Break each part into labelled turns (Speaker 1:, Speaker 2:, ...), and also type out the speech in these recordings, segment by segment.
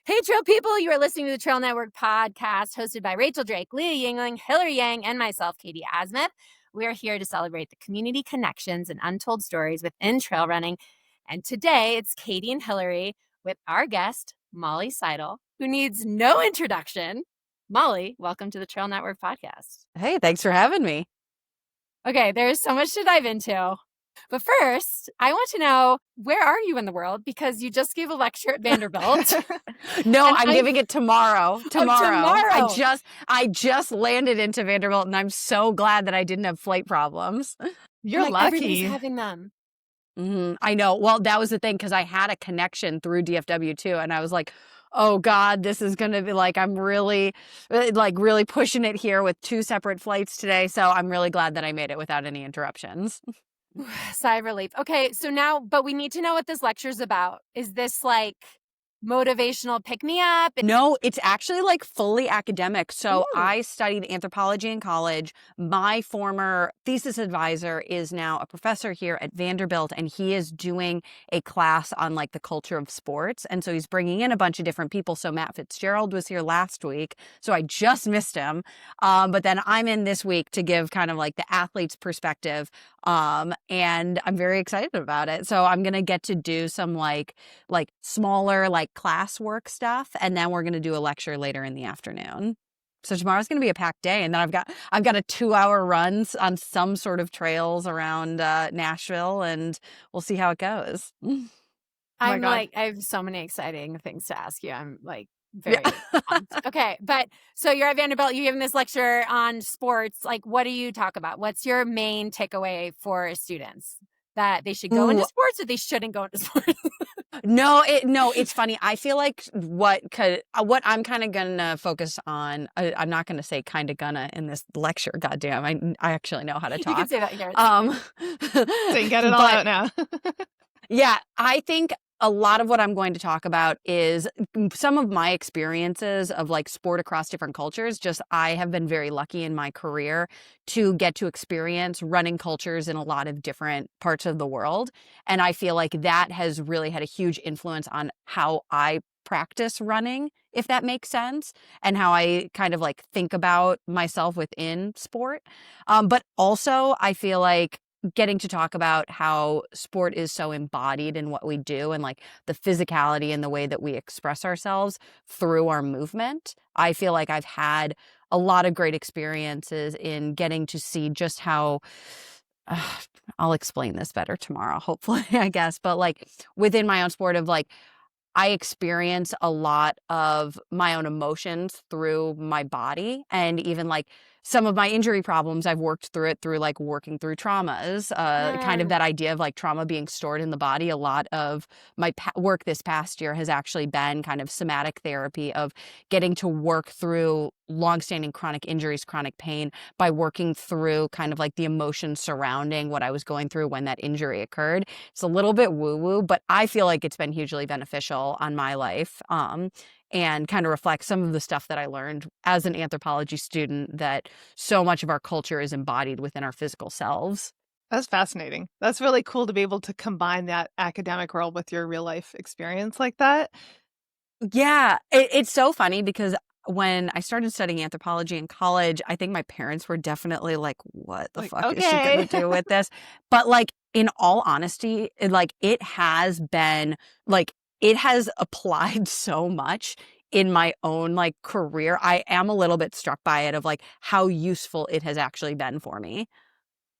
Speaker 1: Hey, Trail people, you are listening to the Trail Network podcast hosted by Rachel Drake, Leah Yingling, Hilary Yang, and myself, Katie Asmuth. We are here to celebrate the community connections and untold stories within trail running. And today it's Katie and Hilary with our guest, Molly Seidel, who needs no introduction. Molly, welcome to the Trail Network podcast.
Speaker 2: Hey, thanks for having me.
Speaker 1: Okay, there's so much to dive into. But first, I want to know, where are you in the world? Because you just gave a lecture at Vanderbilt.
Speaker 2: No,
Speaker 1: And
Speaker 2: I'm giving it tomorrow.
Speaker 1: tomorrow.
Speaker 2: I just landed into Vanderbilt and I'm so glad that I didn't have flight problems.
Speaker 3: You're
Speaker 1: Everybody's
Speaker 3: lucky.
Speaker 1: having them.
Speaker 2: I know. Well, that was the thing because I had a connection through DFW too. And I was like, oh God, this is going to be like, I'm really pushing it here with 2 separate flights today. So I'm really glad that I made it without any interruptions.
Speaker 1: Sigh of relief. Okay, so now, but we need to know what this lecture is about. Is this like motivational pick-me-up?
Speaker 2: No, it's actually like fully academic. So
Speaker 1: Ooh.
Speaker 2: I studied anthropology in college. My former thesis advisor is now a professor here at Vanderbilt, and he is doing a class on like the culture of sports. And so he's bringing in a bunch of different people. So Matt Fitzgerald was here last week. So I just missed him. But then I'm in this week to give kind of like the athlete's perspective. And I'm very excited about it. So I'm going to get to do some like smaller like classwork stuff, and then we're going to do a lecture later in the afternoon. So tomorrow's going to be a packed day, and then I've got a 2-hour run on some sort of trails around Nashville, and we'll see how it goes.
Speaker 1: I have so many exciting things to ask you. I'm like very pumped. Okay, but so you're at Vanderbilt, you're giving this lecture on sports. Like, what do you talk about? What's your main takeaway for students? That they should go into sports or they shouldn't go into sports?
Speaker 2: No, it's funny. I feel like what I'm kind of gonna focus on. I'm not gonna say kind of gonna in this lecture. Goddamn, I actually know how to talk.
Speaker 1: You can say that here.
Speaker 3: So you get it all out now.
Speaker 2: Yeah, I think a lot of what I'm going to talk about is some of my experiences of like sport across different cultures. Just I have been very lucky in my career to get to experience running cultures in a lot of different parts of the world. And I feel like that has really had a huge influence on how I practice running, if that makes sense, and how I kind of like think about myself within sport. But also I feel like getting to talk about how sport is so embodied in what we do and like the physicality and the way that we express ourselves through our movement. I feel like I've had a lot of great experiences in getting to see just how I'll explain this better tomorrow, hopefully, I guess. But like within my own sport of like, I experience a lot of my own emotions through my body, and even like some of my injury problems, I've worked through it through like working through traumas, kind of that idea of like trauma being stored in the body. A lot of my work this past year has actually been kind of somatic therapy of getting to work through longstanding chronic injuries, chronic pain by working through kind of like the emotions surrounding what I was going through when that injury occurred. It's a little bit woo-woo, but I feel like it's been hugely beneficial on my life. And kind of reflects some of the stuff that I learned as an anthropology student, that so much of our culture is embodied within our physical selves.
Speaker 3: That's fascinating. That's really cool to be able to combine that academic world with your real life experience like that.
Speaker 2: Yeah, it's so funny because when I started studying anthropology in college, I think my parents were definitely like, what the fuck is she going to do with this? But like, in all honesty, it has been like, it has applied so much in my own like career. I am a little bit struck by it of like how useful it has actually been for me.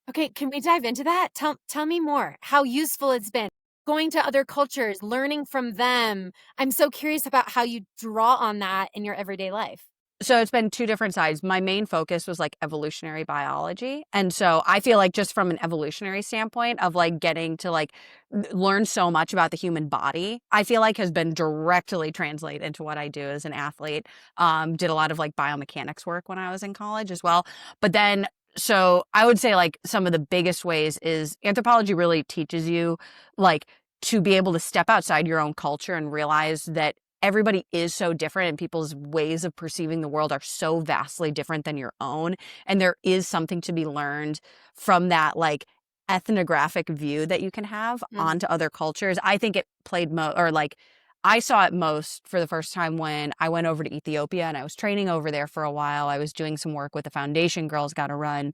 Speaker 1: Okay, can we dive into that? Tell me more. How useful it's been. Going to other cultures, learning from them. I'm so curious about how you draw on that in your everyday life.
Speaker 2: So it's been 2 different sides. My main focus was like evolutionary biology. And so I feel like just from an evolutionary standpoint of like getting to like learn so much about the human body, I feel like has been directly translated into what I do as an athlete. Did a lot of like biomechanics work when I was in college as well. But then so I would say like some of the biggest ways is anthropology really teaches you like to be able to step outside your own culture and realize that everybody is so different and people's ways of perceiving the world are so vastly different than your own. And there is something to be learned from that like ethnographic view that you can have onto other cultures. I think it played I saw it most for the first time when I went over to Ethiopia and I was training over there for a while. I was doing some work with the foundation Girls Gotta Run.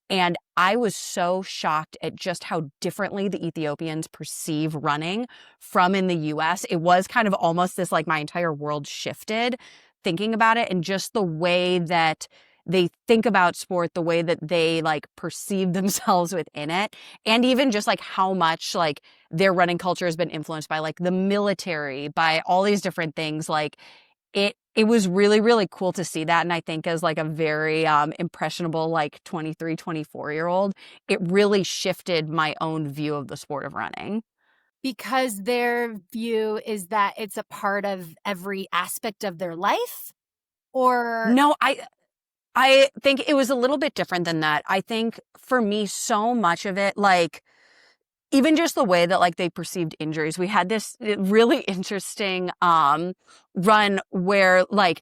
Speaker 2: And I was so shocked at just how differently the Ethiopians perceive running from in the US. It was kind of almost this like my entire world shifted thinking about it, and just the way that they think about sport, the way that they like perceive themselves within it, and even just like how much like their running culture has been influenced by like the military, by all these different things. Like it was really, really cool to see that. And I think as like a very impressionable, like 23, 24-year-old, it really shifted my own view of the sport of running.
Speaker 1: Because their view is that it's a part of every aspect of their life? Or
Speaker 2: No, I think it was a little bit different than that. I think for me, so much of it, like even just the way that like they perceived injuries. We had this really interesting run where like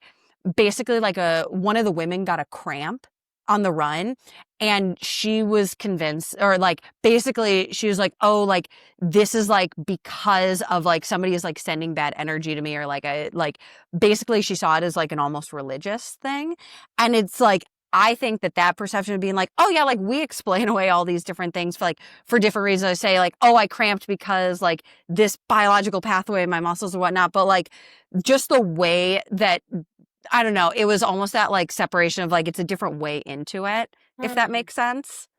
Speaker 2: basically like one of the women got a cramp on the run, and she was convinced, or like basically she was like, oh, like this is like because of like somebody is like sending bad energy to me, or like I like basically she saw it as like an almost religious thing. And it's like I think that perception of being like, oh yeah, like we explain away all these different things for different reasons. I say like, oh, I cramped because like this biological pathway in my muscles or whatnot. But like just the way that, I don't know, it was almost that like separation of like, it's a different way into it, if that makes sense.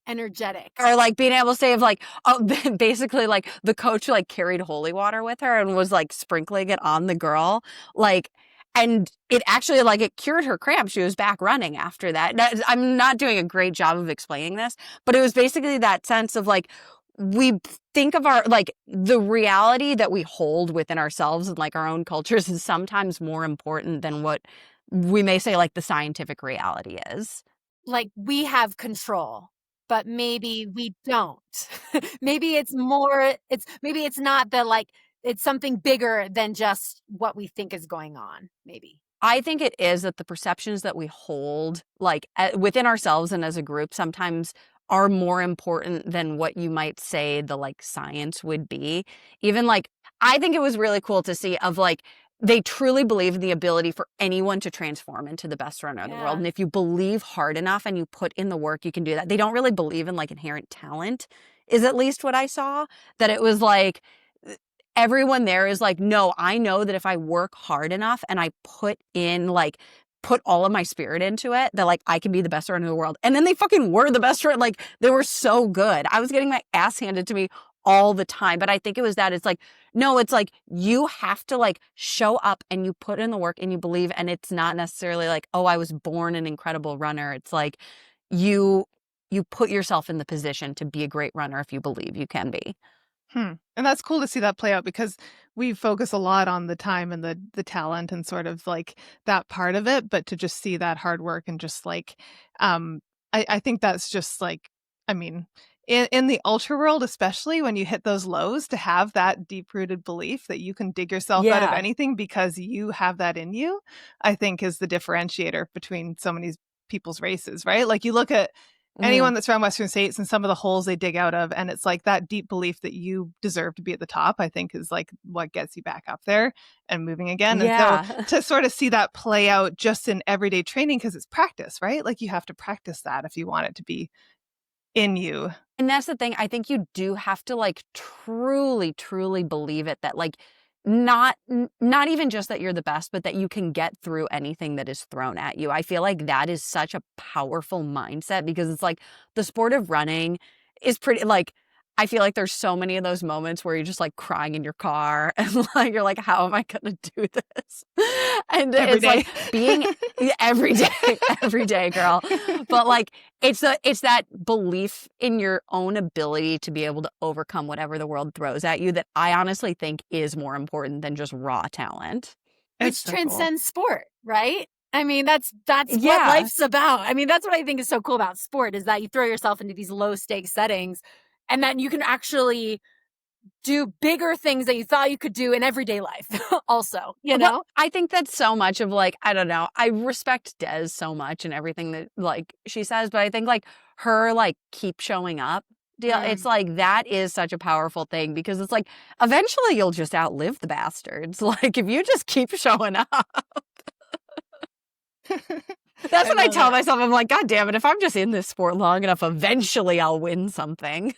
Speaker 1: energetic.
Speaker 2: Or like being able to say of like, oh, basically like the coach like carried holy water with her and was like sprinkling it on the girl. Like, and it actually like it cured her cramp. She was back running after that. I'm not doing a great job of explaining this, but it was basically that sense of like, we think of our, like the reality that we hold within ourselves and like our own cultures is sometimes more important than what we may say like the scientific reality is.
Speaker 1: Like we have control, but maybe we don't. Maybe it's more, maybe it's not the like, it's something bigger than just what we think is going on, maybe.
Speaker 2: I think it is that the perceptions that we hold, like within ourselves and as a group, sometimes are more important than what you might say the like science would be. Even like, I think it was really cool to see of like, they truly believe in the ability for anyone to transform into the best runner in the world. And if you believe hard enough and you put in the work, you can do that. They don't really believe in like inherent talent, is at least what I saw. That it was like, everyone there is like, no, I know that if I work hard enough and I put all of my spirit into it, that like I can be the best runner in the world. And then they fucking were the best runner. Like they were so good. I was getting my ass handed to me all the time. But I think it was that it's like, no, it's like you have to like show up and you put in the work and you believe. And it's not necessarily like, oh, I was born an incredible runner. It's like you put yourself in the position to be a great runner if you believe you can be.
Speaker 3: And that's cool to see that play out, because we focus a lot on the time and the talent and sort of like that part of it, but to just see that hard work and just like, I think that's just like, I mean, in the ultra world, especially when you hit those lows, to have that deep rooted belief that you can dig yourself out of anything because you have that in you, I think is the differentiator between so many people's races, right? Like you look at anyone that's from Western states and some of the holes they dig out of, and it's like that deep belief that you deserve to be at the top, I think is like what gets you back up there and moving again. And so to sort of see that play out just in everyday training, because it's practice, right? Like you have to practice that if you want it to be in you.
Speaker 2: And that's the thing. I think you do have to like truly, truly believe it, that like not even just that you're the best, but that you can get through anything that is thrown at you. I feel like that is such a powerful mindset, because it's like the sport of running is pretty like, I feel like there's so many of those moments where you're just like crying in your car and like you're like, how am I gonna do this? And it's like being every day, girl. But like it's that belief in your own ability to be able to overcome whatever the world throws at you that I honestly think is more important than just raw talent.
Speaker 1: Which so transcends sport, right? I mean, that's what life's about. I mean, that's what I think is so cool about sport, is that you throw yourself into these low stakes settings, and then you can actually do bigger things that you thought you could do in everyday life also, you know?
Speaker 2: Well, I think that's so much of like, I don't know. I respect Des so much and everything that like she says, but I think like her like keep showing up deal. It's like that is such a powerful thing because it's like eventually you'll just outlive the bastards. Like if you just keep showing up. That's what I tell myself. I'm like, God damn it, if I'm just in this sport long enough, eventually I'll win something.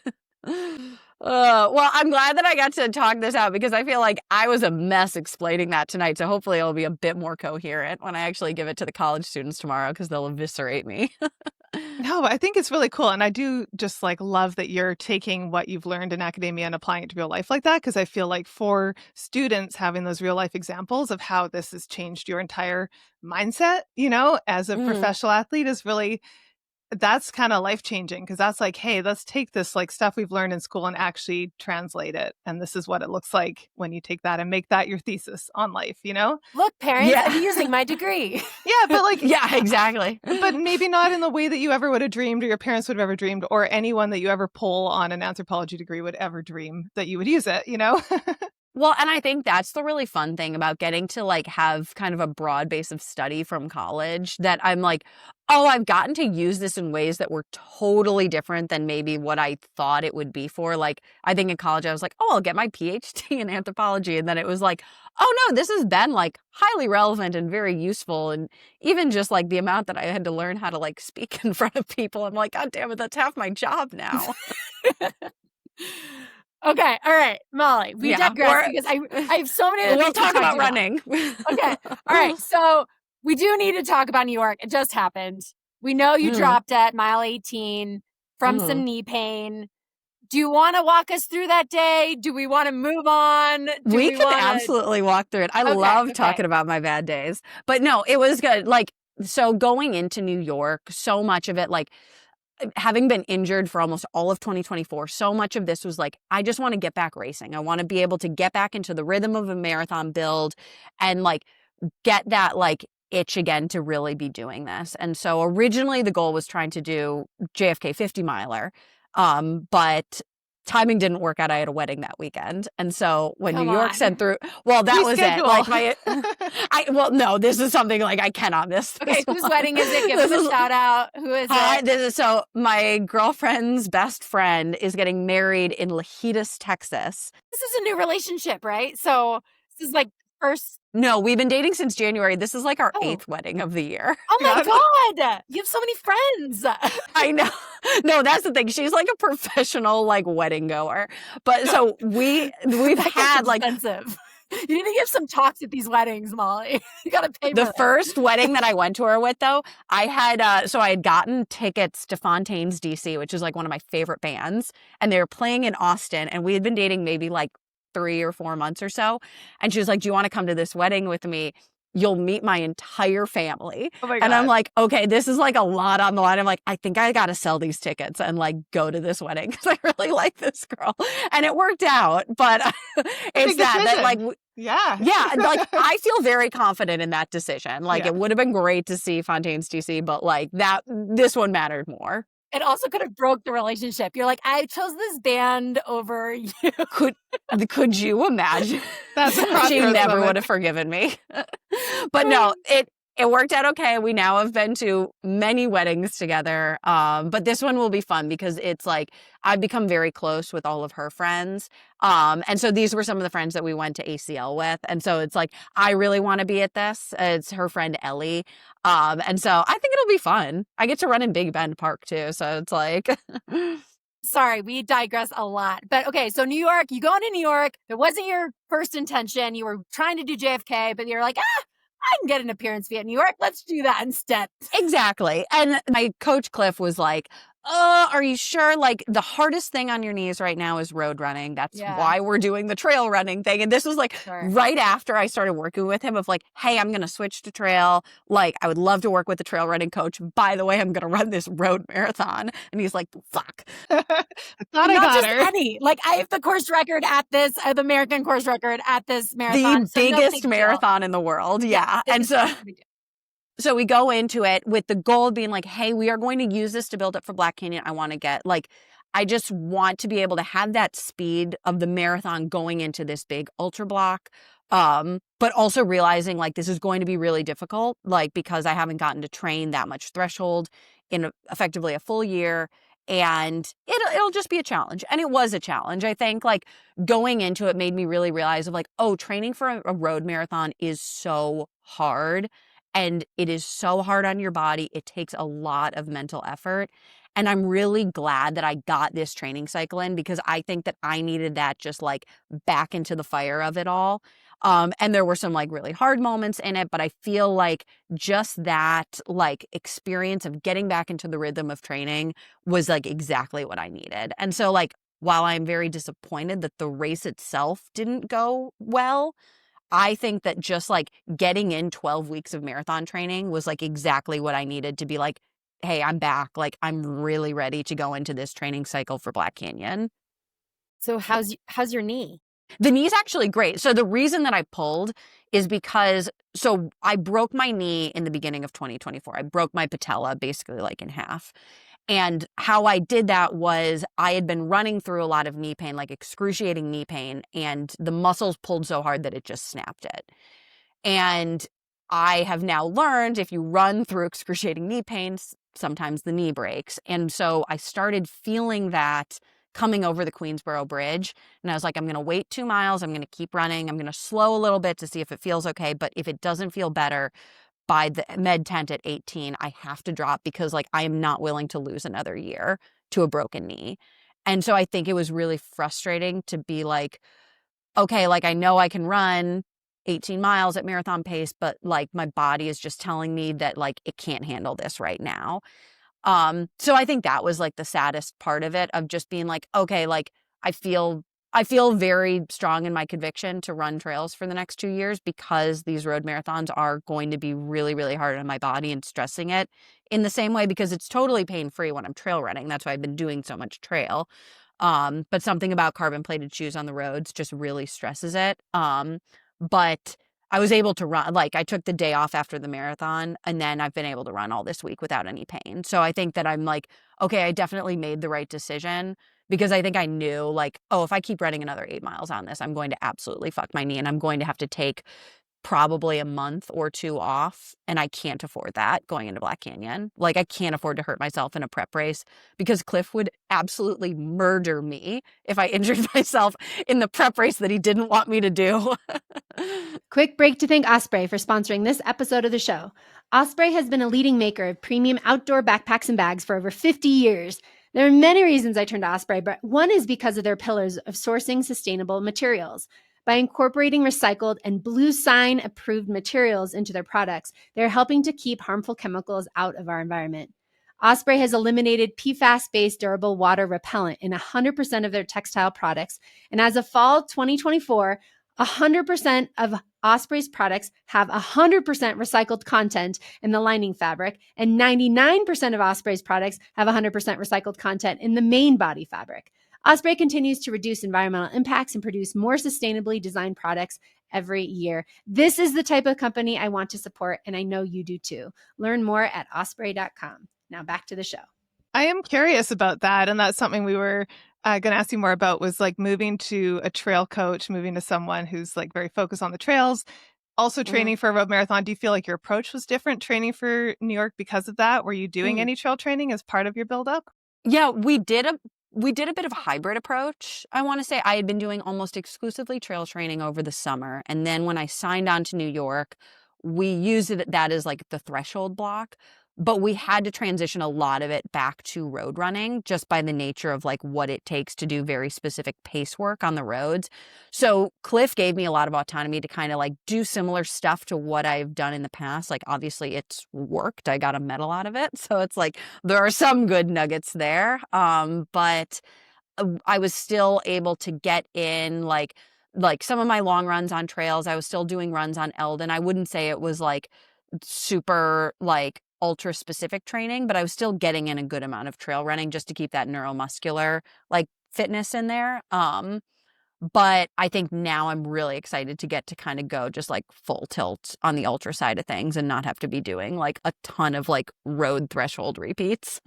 Speaker 2: Well, I'm glad that I got to talk this out because I feel like I was a mess explaining that tonight. So hopefully it'll be a bit more coherent when I actually give it to the college students tomorrow because they'll eviscerate me.
Speaker 3: No, but I think it's really cool. And I do just like love that you're taking what you've learned in academia and applying it to real life like that. Cause I feel like for students, having those real life examples of how this has changed your entire mindset, as a professional athlete is really, that's kind of life changing. Cause that's like, hey, let's take this like stuff we've learned in school and actually translate it. And this is what it looks like when you take that and make that your thesis on life,
Speaker 1: Look, parents, I'm using my degree.
Speaker 3: Yeah, but like,
Speaker 2: yeah, exactly.
Speaker 3: But maybe not in the way that you ever would have dreamed or your parents would have ever dreamed or anyone that you ever poll on an anthropology degree would ever dream that you would use it,
Speaker 2: Well, and I think that's the really fun thing about getting to like have kind of a broad base of study from college that I'm like, oh, I've gotten to use this in ways that were totally different than maybe what I thought it would be for. Like, I think in college I was like, oh, I'll get my PhD in anthropology. And then it was like, oh no, this has been like highly relevant and very useful. And even just like the amount that I had to learn how to like speak in front of people, I'm like, God damn it, that's half my job now.
Speaker 1: Okay, all right, Molly, we digress because I have so many other
Speaker 2: we'll
Speaker 1: things
Speaker 2: talk
Speaker 1: to
Speaker 2: about running.
Speaker 1: Okay, all right, so we do need to talk about New York. It just happened. We know you dropped at mile 18 from some knee pain. Do you want to walk us through that day? Do we want to move on?
Speaker 2: We can absolutely walk through it. I love talking about my bad days. But no, it was good. Like, so going into New York, so much of it, like, having been injured for almost all of 2024, so much of this was like, I just want to get back racing. I want to be able to get back into the rhythm of a marathon build and like get that like itch again to really be doing this. And so originally the goal was trying to do JFK 50 miler. But timing didn't work out. I had a wedding that weekend. And so when New York sent through, well, that was it. Like no, this is something like I cannot miss.
Speaker 1: Okay, whose wedding is it? Give us a shout out. Who is it?
Speaker 2: So my girlfriend's best friend is getting married in Lajitas, Texas.
Speaker 1: This is a new relationship, right? So this is like first.
Speaker 2: No, we've been dating since January. This is like our 8th wedding of the year.
Speaker 1: Oh my God. You have so many friends.
Speaker 2: I know. No, that's the thing. She's like a professional like wedding goer. But so we've had like
Speaker 1: expensive. You need to give some talks at these weddings, Molly. You got to pay for
Speaker 2: the first wedding that I went to her with, though, I had I had gotten tickets to Fontaine's DC, which is like one of my favorite bands. And they were playing in Austin. And we had been dating maybe like 3 or 4 months or so. And she was like, do you want to come to this wedding with me? You'll meet my entire family.
Speaker 3: Oh my God.
Speaker 2: And I'm like, okay, this is like a lot on the line. I'm like, I think I got to sell these tickets and like go to this wedding because I really like this girl. And it worked out. But it's that like,
Speaker 3: yeah.
Speaker 2: Like I feel very confident in that decision. Like it would have been great to see Fontaine's DC, but like this one mattered more.
Speaker 1: It also could have broke the relationship. You're like, I chose this band over you.
Speaker 2: Could you imagine? She never would have forgiven me. But no, it worked out okay. We now have been to many weddings together. But this one will be fun because it's like I've become very close with all of her friends. And so these were some of the friends that we went to ACL with. And so it's like, I really want to be at this. It's her friend Ellie. And so I think it'll be fun. I get to run in Big Bend Park too. So it's like...
Speaker 1: Sorry, we digress a lot. But okay, so New York, you go into New York. It wasn't your first intention. You were trying to do JFK, but you're like, I can get an appearance fee at New York. Let's do that instead.
Speaker 2: Exactly. And my coach Cliff was like, are you sure? Like the hardest thing on your knees right now is road running. That's why we're doing the trail running thing. And this was like right after I started working with him of like, hey, I'm going to switch to trail. Like I would love to work with the trail running coach. By the way, I'm going to run this road marathon. And he's like, fuck.
Speaker 3: I thought I got her.
Speaker 1: Any. Like I have the course record at this, the American course record at this marathon.
Speaker 2: The biggest marathon in the world. Yeah. And so we go into it with the goal of being like, hey, we are going to use this to build up for Black Canyon. I want to get like, I just want to be able to have that speed of the marathon going into this big ultra block. But also realizing like this is going to be really difficult, like because I haven't gotten to train that much threshold in effectively a full year. And it'll just be a challenge. And it was a challenge. I think like going into it made me really realize of like, oh, training for a road marathon is so hard. And it is so hard on your body. It takes a lot of mental effort. And I'm really glad that I got this training cycle in, because I think that I needed that just like back into the fire of it all. And there were some like really hard moments in it, but I feel like just that like experience of getting back into the rhythm of training was like exactly what I needed. And so like, while I'm very disappointed that the race itself didn't go well, I think that just like getting in 12 weeks of marathon training was like exactly what I needed to be like, hey, I'm back. Like I'm really ready to go into this training cycle for Black Canyon.
Speaker 1: So how's your knee?
Speaker 2: The knee's actually great. So the reason that I pulled is because, so I broke my knee in the beginning of 2024. I broke my patella basically like in half. And how I did that was I had been running through a lot of knee pain, like excruciating knee pain, and the muscles pulled so hard that it just snapped it. And I have now learned if you run through excruciating knee pain, sometimes the knee breaks. And so I started feeling that coming over the Queensboro Bridge. And I was like, I'm going to wait 2 miles. I'm going to keep running. I'm going to slow a little bit to see if it feels okay. But if it doesn't feel better by the med tent at 18, I have to drop, because like I am not willing to lose another year to a broken knee. And so I think it was really frustrating to be like, okay, like I know I can run 18 miles at marathon pace, but like my body is just telling me that like it can't handle this right now. So I think that was like the saddest part of it, of just being like, okay, like I feel very strong in my conviction to run trails for the next 2 years, because these road marathons are going to be really, really hard on my body and stressing it in the same way, because it's totally pain-free when I'm trail running. That's why I've been doing so much trail. But something about carbon plated shoes on the roads just really stresses it. But I was able to run, like I took the day off after the marathon, and then I've been able to run all this week without any pain. So I think that I'm like, okay, I definitely made the right decision, because I think I knew like, oh, if I keep running another 8 miles on this, I'm going to absolutely fuck my knee, and I'm going to have to take probably a month or two off. And I can't afford that going into Black Canyon. Like I can't afford to hurt myself in a prep race, because Cliff would absolutely murder me if I injured myself in the prep race that he didn't want me to do.
Speaker 4: Quick break to thank Osprey for sponsoring this episode of the show. Osprey has been a leading maker of premium outdoor backpacks and bags for over 50 years. There are many reasons I turned to Osprey, but one is because of their pillars of sourcing sustainable materials. By incorporating recycled and Blue Sign approved materials into their products, they're helping to keep harmful chemicals out of our environment. Osprey has eliminated PFAS-based durable water repellent in 100% of their textile products, and as of fall 2024, 100% of Osprey's products have 100% recycled content in the lining fabric, and 99% of Osprey's products have 100% recycled content in the main body fabric. Osprey continues to reduce environmental impacts and produce more sustainably designed products every year. This is the type of company I want to support, and I know you do too. Learn more at osprey.com. Now back to the show.
Speaker 3: I am curious about that. And that's something we were going to ask you more about, was like moving to a trail coach, moving to someone who's like very focused on the trails, also training for a road marathon. Do you feel like your approach was different training for New York because of that? Were you doing any trail training as part of your buildup?
Speaker 2: Yeah, we did a bit of a hybrid approach. I want to say I had been doing almost exclusively trail training over the summer. And then when I signed on to New York, we used that as like the threshold block. But we had to transition a lot of it back to road running, just by the nature of like what it takes to do very specific pace work on the roads. So Cliff gave me a lot of autonomy to kind of like do similar stuff to what I've done in the past. Like obviously it's worked. I got a medal out of it. So it's like there are some good nuggets there. But I was still able to get in like some of my long runs on trails. I was still doing runs on Eldon. I wouldn't say it was like super like ultra specific training, but I was still getting in a good amount of trail running just to keep that neuromuscular like fitness in there. But I think now I'm really excited to get to kind of go just like full tilt on the ultra side of things and not have to be doing like a ton of like road threshold repeats.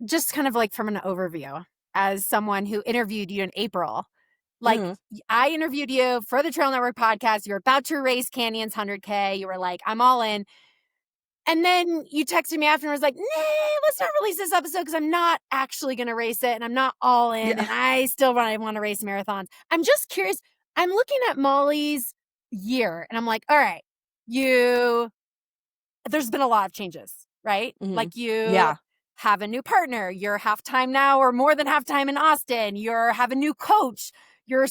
Speaker 1: Just kind of like from an overview, as someone who interviewed you in April, like I interviewed you for the Trail Network podcast. You were about to race Canyon's 100K. You were like, I'm all in. And then you texted me after and was like, nah, let's not release this episode because I'm not actually going to race it and I'm not all in and I still want to race marathons. I'm just curious. I'm looking at Molly's year and I'm like, all right, there's been a lot of changes, right?
Speaker 2: Mhm.
Speaker 1: Like you
Speaker 2: Yeah.
Speaker 1: have a new partner. You're half-time now or more than half-time in Austin. You have a new coach. You're,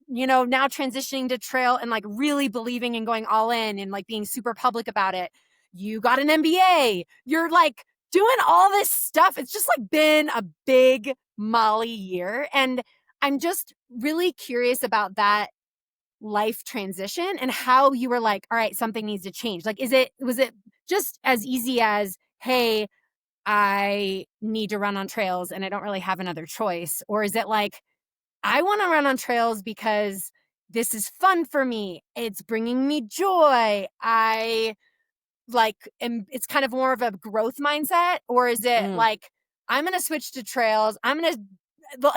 Speaker 1: now transitioning to trail and like really believing and going all in and like being super public about it. You got an MBA. You're like doing all this stuff. It's just like been a big Molly year. And I'm just really curious about that life transition and how you were like, all right, something needs to change. Like, was it just as easy as, hey, I need to run on trails and I don't really have another choice? Or is it like, I want to run on trails because this is fun for me. It's bringing me joy. It's kind of more of a growth mindset? Or is it like, I'm going to switch to trails.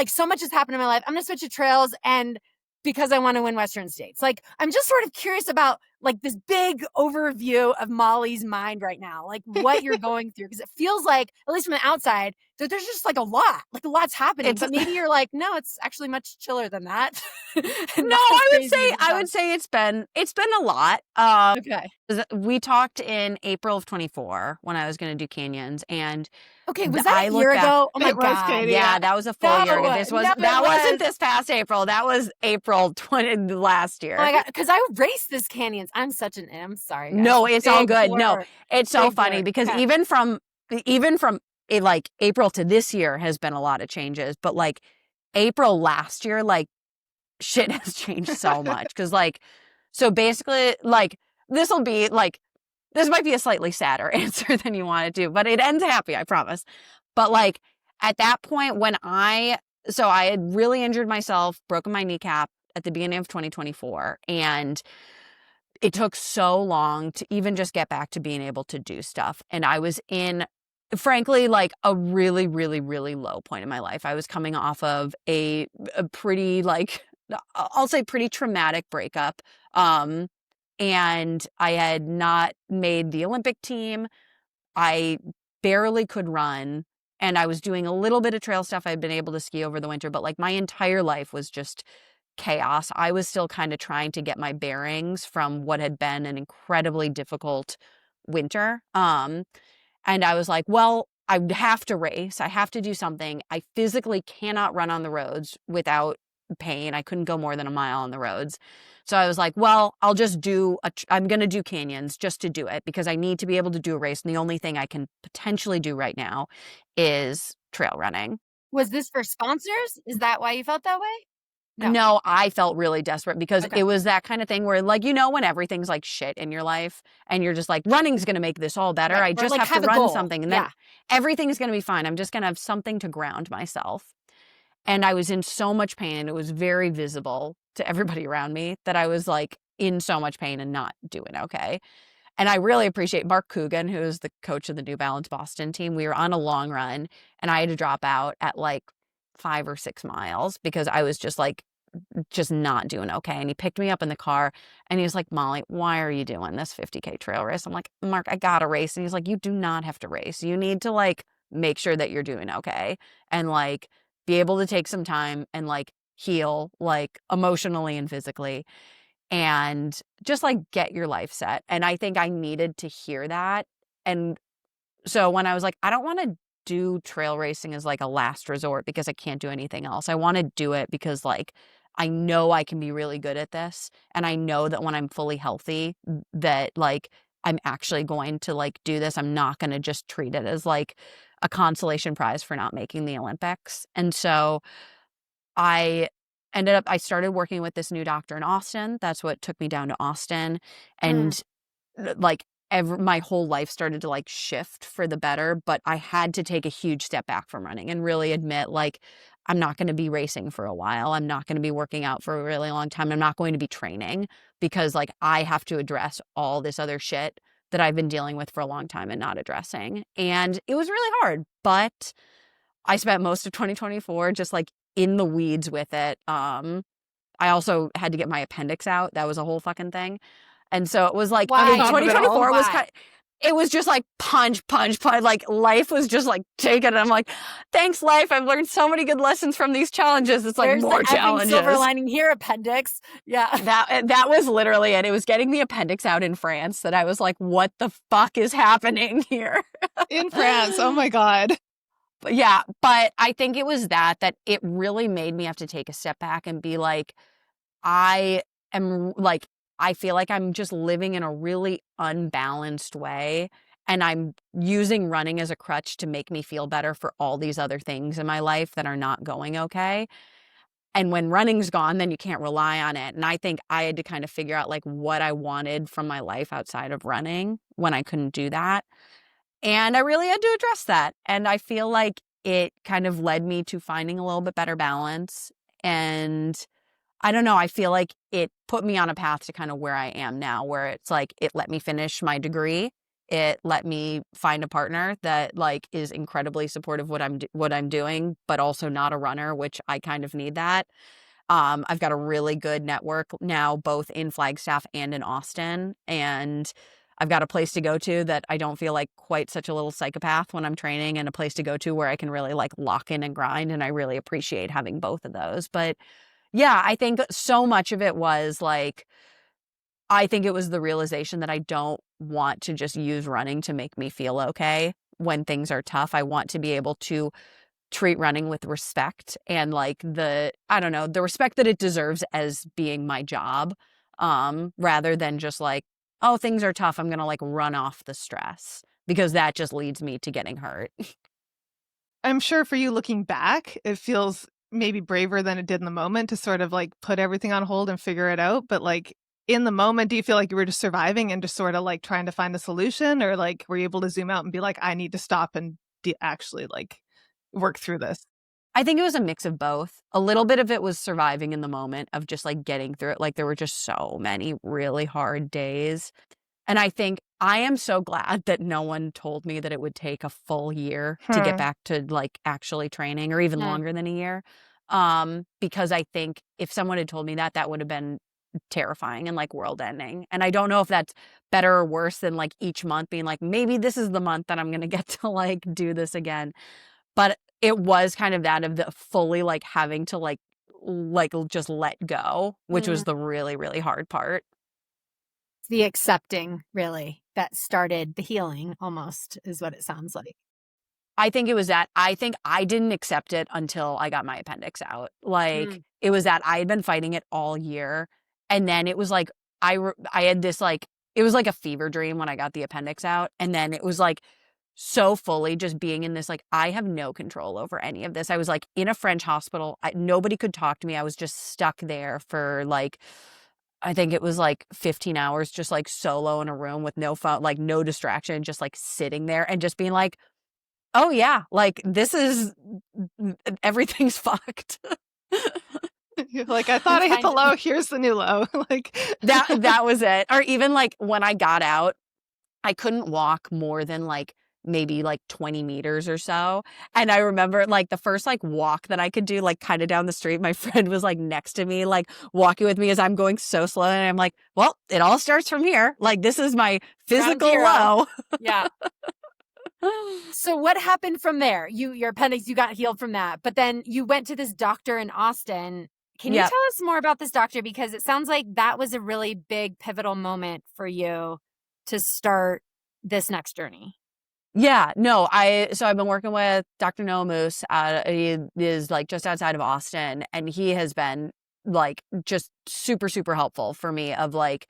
Speaker 1: So much has happened in my life. I'm going to switch to trails and because I want to win Western States. Like, I'm just sort of curious about like this big overview of Molly's mind right now, like what you're going through. Cause it feels like, at least from the outside, that there's just like a lot's happening. But maybe you're like, no, it's actually much chiller than that.
Speaker 2: No, I would say it's been a lot.
Speaker 1: Okay.
Speaker 2: We talked in April of 24 when I was going to do canyons, and
Speaker 1: okay, was that a year ago? Oh my God.
Speaker 3: Katie,
Speaker 2: yeah, that was a full year ago. That wasn't this past April. That was April 20 last year.
Speaker 1: Oh my God, because I raced this canyons. I'm sorry, guys.
Speaker 2: No, it's all good.
Speaker 1: Blur.
Speaker 2: No, it's so
Speaker 1: Big
Speaker 2: funny
Speaker 1: blur.
Speaker 2: because
Speaker 1: Yeah.
Speaker 2: even from like April to this year has been a lot of changes, but like April last year, like shit has changed so much. Because like, so basically, like this might be a slightly sadder answer than you want to do, but it ends happy, I promise. But like at that point when I had really injured myself, broken my kneecap at the beginning of 2024, and it took so long to even just get back to being able to do stuff. And I was in, frankly, like a really, really, really low point in my life. I was coming off of a pretty, like, I'll say pretty traumatic breakup. And I had not made the Olympic team. I barely could run. And I was doing a little bit of trail stuff. I'd been able to ski over the winter, but like my entire life was just chaos. I was still kind of trying to get my bearings from what had been an incredibly difficult winter. And I was like, well, I have to race. I have to do something. I physically cannot run on the roads without pain. I couldn't go more than a mile on the roads. So I was like, well, I'll just I'm going to do canyons just to do it because I need to be able to do a race. And the only thing I can potentially do right now is trail running.
Speaker 1: Was this for sponsors? Is that why you felt that way?
Speaker 2: No, I felt really desperate because it was that kind of thing where like, when everything's like shit in your life and you're just like, running's going to make this all better.
Speaker 1: Right.
Speaker 2: I just
Speaker 1: like,
Speaker 2: have to run
Speaker 1: goal.
Speaker 2: something and then everything's going to be fine. I'm just going to have something to ground myself. And I was in so much pain and it was very visible to everybody around me that I was like in so much pain and not doing okay. And I really appreciate Mark Coogan, who is the coach of the New Balance Boston team. We were on a long run and I had to drop out at like 5 or 6 miles because I was just not doing okay. And he picked me up in the car and he was like, Molly, why are you doing this 50K trail race? I'm like, Mark, I gotta race. And he's like, you do not have to race. You need to like make sure that you're doing okay and like be able to take some time and like heal like emotionally and physically and just like get your life set. And I think I needed to hear that. And so when I was like, I don't want to do trail racing as like a last resort because I can't do anything else. I want to do it because like I know I can be really good at this. And I know that when I'm fully healthy that like I'm actually going to like do this. I'm not going to just treat it as like a consolation prize for not making the Olympics. And so I started working with this new doctor in Austin. That's what took me down to Austin. And like my whole life started to like shift for the better, but I had to take a huge step back from running and really admit like, I'm not going to be racing for a while. I'm not going to be working out for a really long time. I'm not going to be training because like I have to address all this other shit that I've been dealing with for a long time and not addressing. And it was really hard, but I spent most of 2024 just like in the weeds with it. I also had to get my appendix out. That was a whole fucking thing. And so it was like,
Speaker 1: Why?
Speaker 2: 2024 was it was just like punch, punch, punch. Like life was just like taking it. I'm like, thanks, life. I've learned so many good lessons from these challenges. It's like
Speaker 1: There's
Speaker 2: more
Speaker 1: the effing
Speaker 2: challenges.
Speaker 1: silver lining here, appendix. Yeah.
Speaker 2: That was literally it. It was getting the appendix out in France that I was like, what the fuck is happening here?
Speaker 3: In France. Oh my God.
Speaker 2: Yeah, but I think it was that it really made me have to take a step back and be like, I am like, I feel like I'm just living in a really unbalanced way. And I'm using running as a crutch to make me feel better for all these other things in my life that are not going okay. And when running's gone, then you can't rely on it. And I think I had to kind of figure out like what I wanted from my life outside of running when I couldn't do that. And I really had to address that. And I feel like it kind of led me to finding a little bit better balance. And I don't know, I feel like it put me on a path to kind of where I am now, where it's like it let me finish my degree. It let me find a partner that like is incredibly supportive of what I'm doing, but also not a runner, which I kind of need that. I've got a really good network now, both in Flagstaff and in Austin. And I've got a place to go to that I don't feel like quite such a little psychopath when I'm training, and a place to go to where I can really like lock in and grind. And I really appreciate having both of those. But yeah, I think so much of it was like, I think it was the realization that I don't want to just use running to make me feel okay when things are tough. I want to be able to treat running with respect and like the respect that it deserves as being my job, rather than just like, oh, things are tough, I'm gonna like run off the stress, because that just leads me to getting hurt.
Speaker 3: I'm sure for you looking back, it feels maybe braver than it did in the moment to sort of like put everything on hold and figure it out. But like in the moment, do you feel like you were just surviving and just sort of like trying to find a solution, or like were you able to zoom out and be like, I need to stop and actually like work through this?
Speaker 2: I think it was a mix of both. A little bit of it was surviving in the moment of just like getting through it. Like there were just so many really hard days. And I think I am so glad that no one told me that it would take a full year to get back to like actually training, or even longer than a year. Because I think if someone had told me that, that would have been terrifying and like world ending. And I don't know if that's better or worse than like each month being like, maybe this is the month that I'm going to get to like do this again. But it was kind of that of the fully like having to like just let go, which was the really, really hard part.
Speaker 1: The accepting, really, that started the healing almost, is what it sounds like.
Speaker 2: I think it was that. I think I didn't accept it until I got my appendix out. Like it was that I had been fighting it all year. And then it was like, I had this like, it was like a fever dream when I got the appendix out. And then it was like so fully just being in this, like, I have no control over any of this. I was like in a French hospital. Nobody could talk to me. I was just stuck there for like, I think it was like 15 hours, just like solo in a room with no phone, like no distraction, just like sitting there and just being like, oh yeah, like this is, everything's fucked.
Speaker 3: You're like, I thought I hit the low. Here's the new low. Like
Speaker 2: that was it. Or even like when I got out, I couldn't walk more than like maybe like 20 meters or so. And I remember like the first like walk that I could do, like kind of down the street, my friend was like next to me, like walking with me as I'm going so slow. And I'm like, well, it all starts from here. Like this is my physical low.
Speaker 1: Yeah. So what happened from there? Your appendix, you got healed from that, but then you went to this doctor in Austin. Can you tell us more about this doctor? Because it sounds like that was a really big pivotal moment for you to start this next journey.
Speaker 2: Yeah, no, so I've been working with Dr. Noah Moose. He is like just outside of Austin, and he has been like just super, super helpful for me of like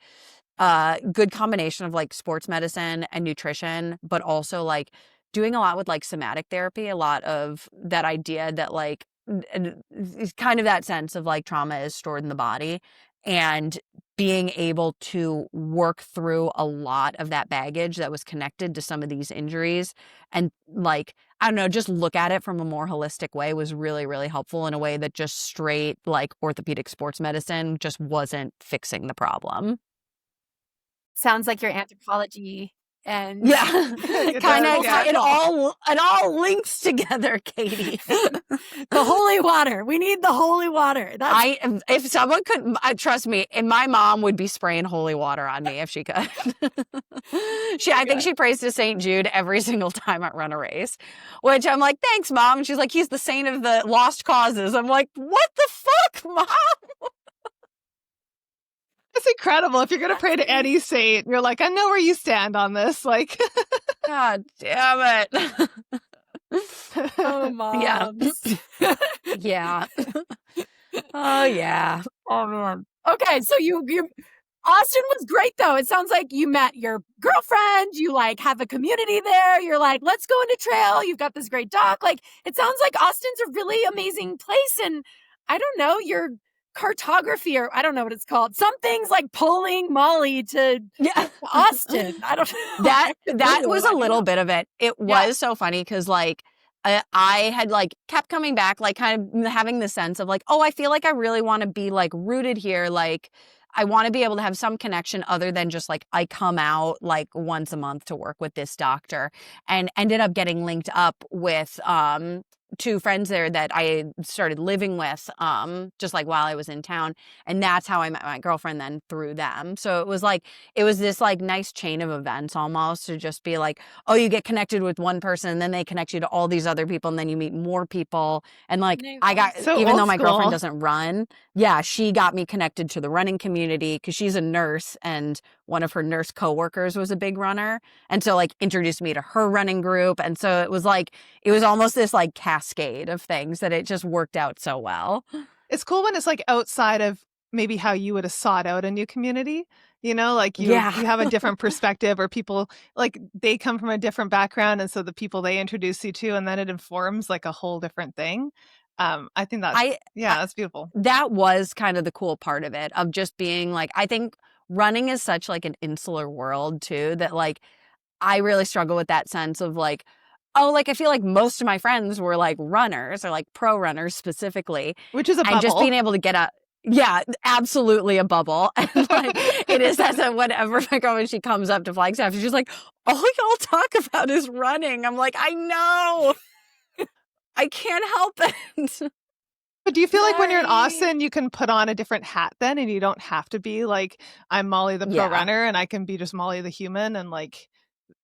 Speaker 2: good combination of like sports medicine and nutrition, but also like doing a lot with like somatic therapy, a lot of that idea that like it's kind of that sense of like trauma is stored in the body, and being able to work through a lot of that baggage that was connected to some of these injuries and like, I don't know, just look at it from a more holistic way was really, really helpful in a way that just straight like orthopedic sports medicine just wasn't fixing the problem.
Speaker 1: Sounds like your anthropology And
Speaker 2: Yeah.
Speaker 3: It
Speaker 2: Kind
Speaker 3: does,
Speaker 2: of,
Speaker 3: yeah.
Speaker 2: it all links together, Katie.
Speaker 1: the holy water. We need the holy water.
Speaker 2: If someone could, trust me, and my mom would be spraying holy water on me if she could. I think she prays to St. Jude every single time I run a race, which I'm like, thanks, Mom. And she's like, he's the saint of the lost causes. I'm like, what the fuck, Mom?
Speaker 3: It's incredible. If you're going to pray to any saint, you're like, I know where you stand on this. Like,
Speaker 2: God damn it.
Speaker 1: Oh, moms.
Speaker 2: Yeah. Oh, yeah.
Speaker 1: Oh, man. Okay, so you Austin was great, though. It sounds like you met your girlfriend. You, like, have a community there. You're like, let's go into trail. You've got this great dog. Like, it sounds like Austin's a really amazing place. And I don't know, your cartography, or I don't know what it's called. Something's like pulling Molly to Austin. I don't know.
Speaker 2: That was a little bit of it. It was so funny because, like, I had, like, kept coming back, like, kind of having the sense of, like, oh, I feel like I really want to be, like, rooted here. Like, I want to be able to have some connection other than just, like, I come out, like, once a month to work with this doctor, and ended up getting linked up with two friends there that I started living with just, like, while I was in town. And that's how I met my girlfriend then, through them. So it was this, like, nice chain of events almost, to just be like, oh, you get connected with one person and then they connect you to all these other people and then you meet more people. And, like, I got,
Speaker 3: So
Speaker 2: even
Speaker 3: old
Speaker 2: though my girlfriend
Speaker 3: school.
Speaker 2: doesn't run, she got me connected to the running community because she's a nurse and one of her nurse coworkers was a big runner. And so, like, introduced me to her running group. And so it was almost this, like, cascade of things that it just worked out so well.
Speaker 3: It's cool when it's like outside of maybe how you would have sought out a new community, you know, like you have a different perspective, or people, like, they come from a different background. And so the people they introduce you to, and then it informs, like, a whole different thing. I think that's beautiful.
Speaker 2: That was kind of the cool part of it, of just being like, I think running is such, like, an insular world too, that, like, I really struggle with that sense of, like, oh, like, I feel like most of my friends were, like, runners, or, like, pro runners specifically.
Speaker 3: Which is a bubble.
Speaker 2: And just being able to get absolutely a bubble. And, like, it is that whenever my girl, when she comes up to Flagstaff, she's like, all y'all talk about is running. I'm like, I know. I can't help it.
Speaker 3: But do you feel like when you're in Austin, you can put on a different hat then, and you don't have to be like, I'm Molly the pro runner, and I can be just Molly the human, and, like,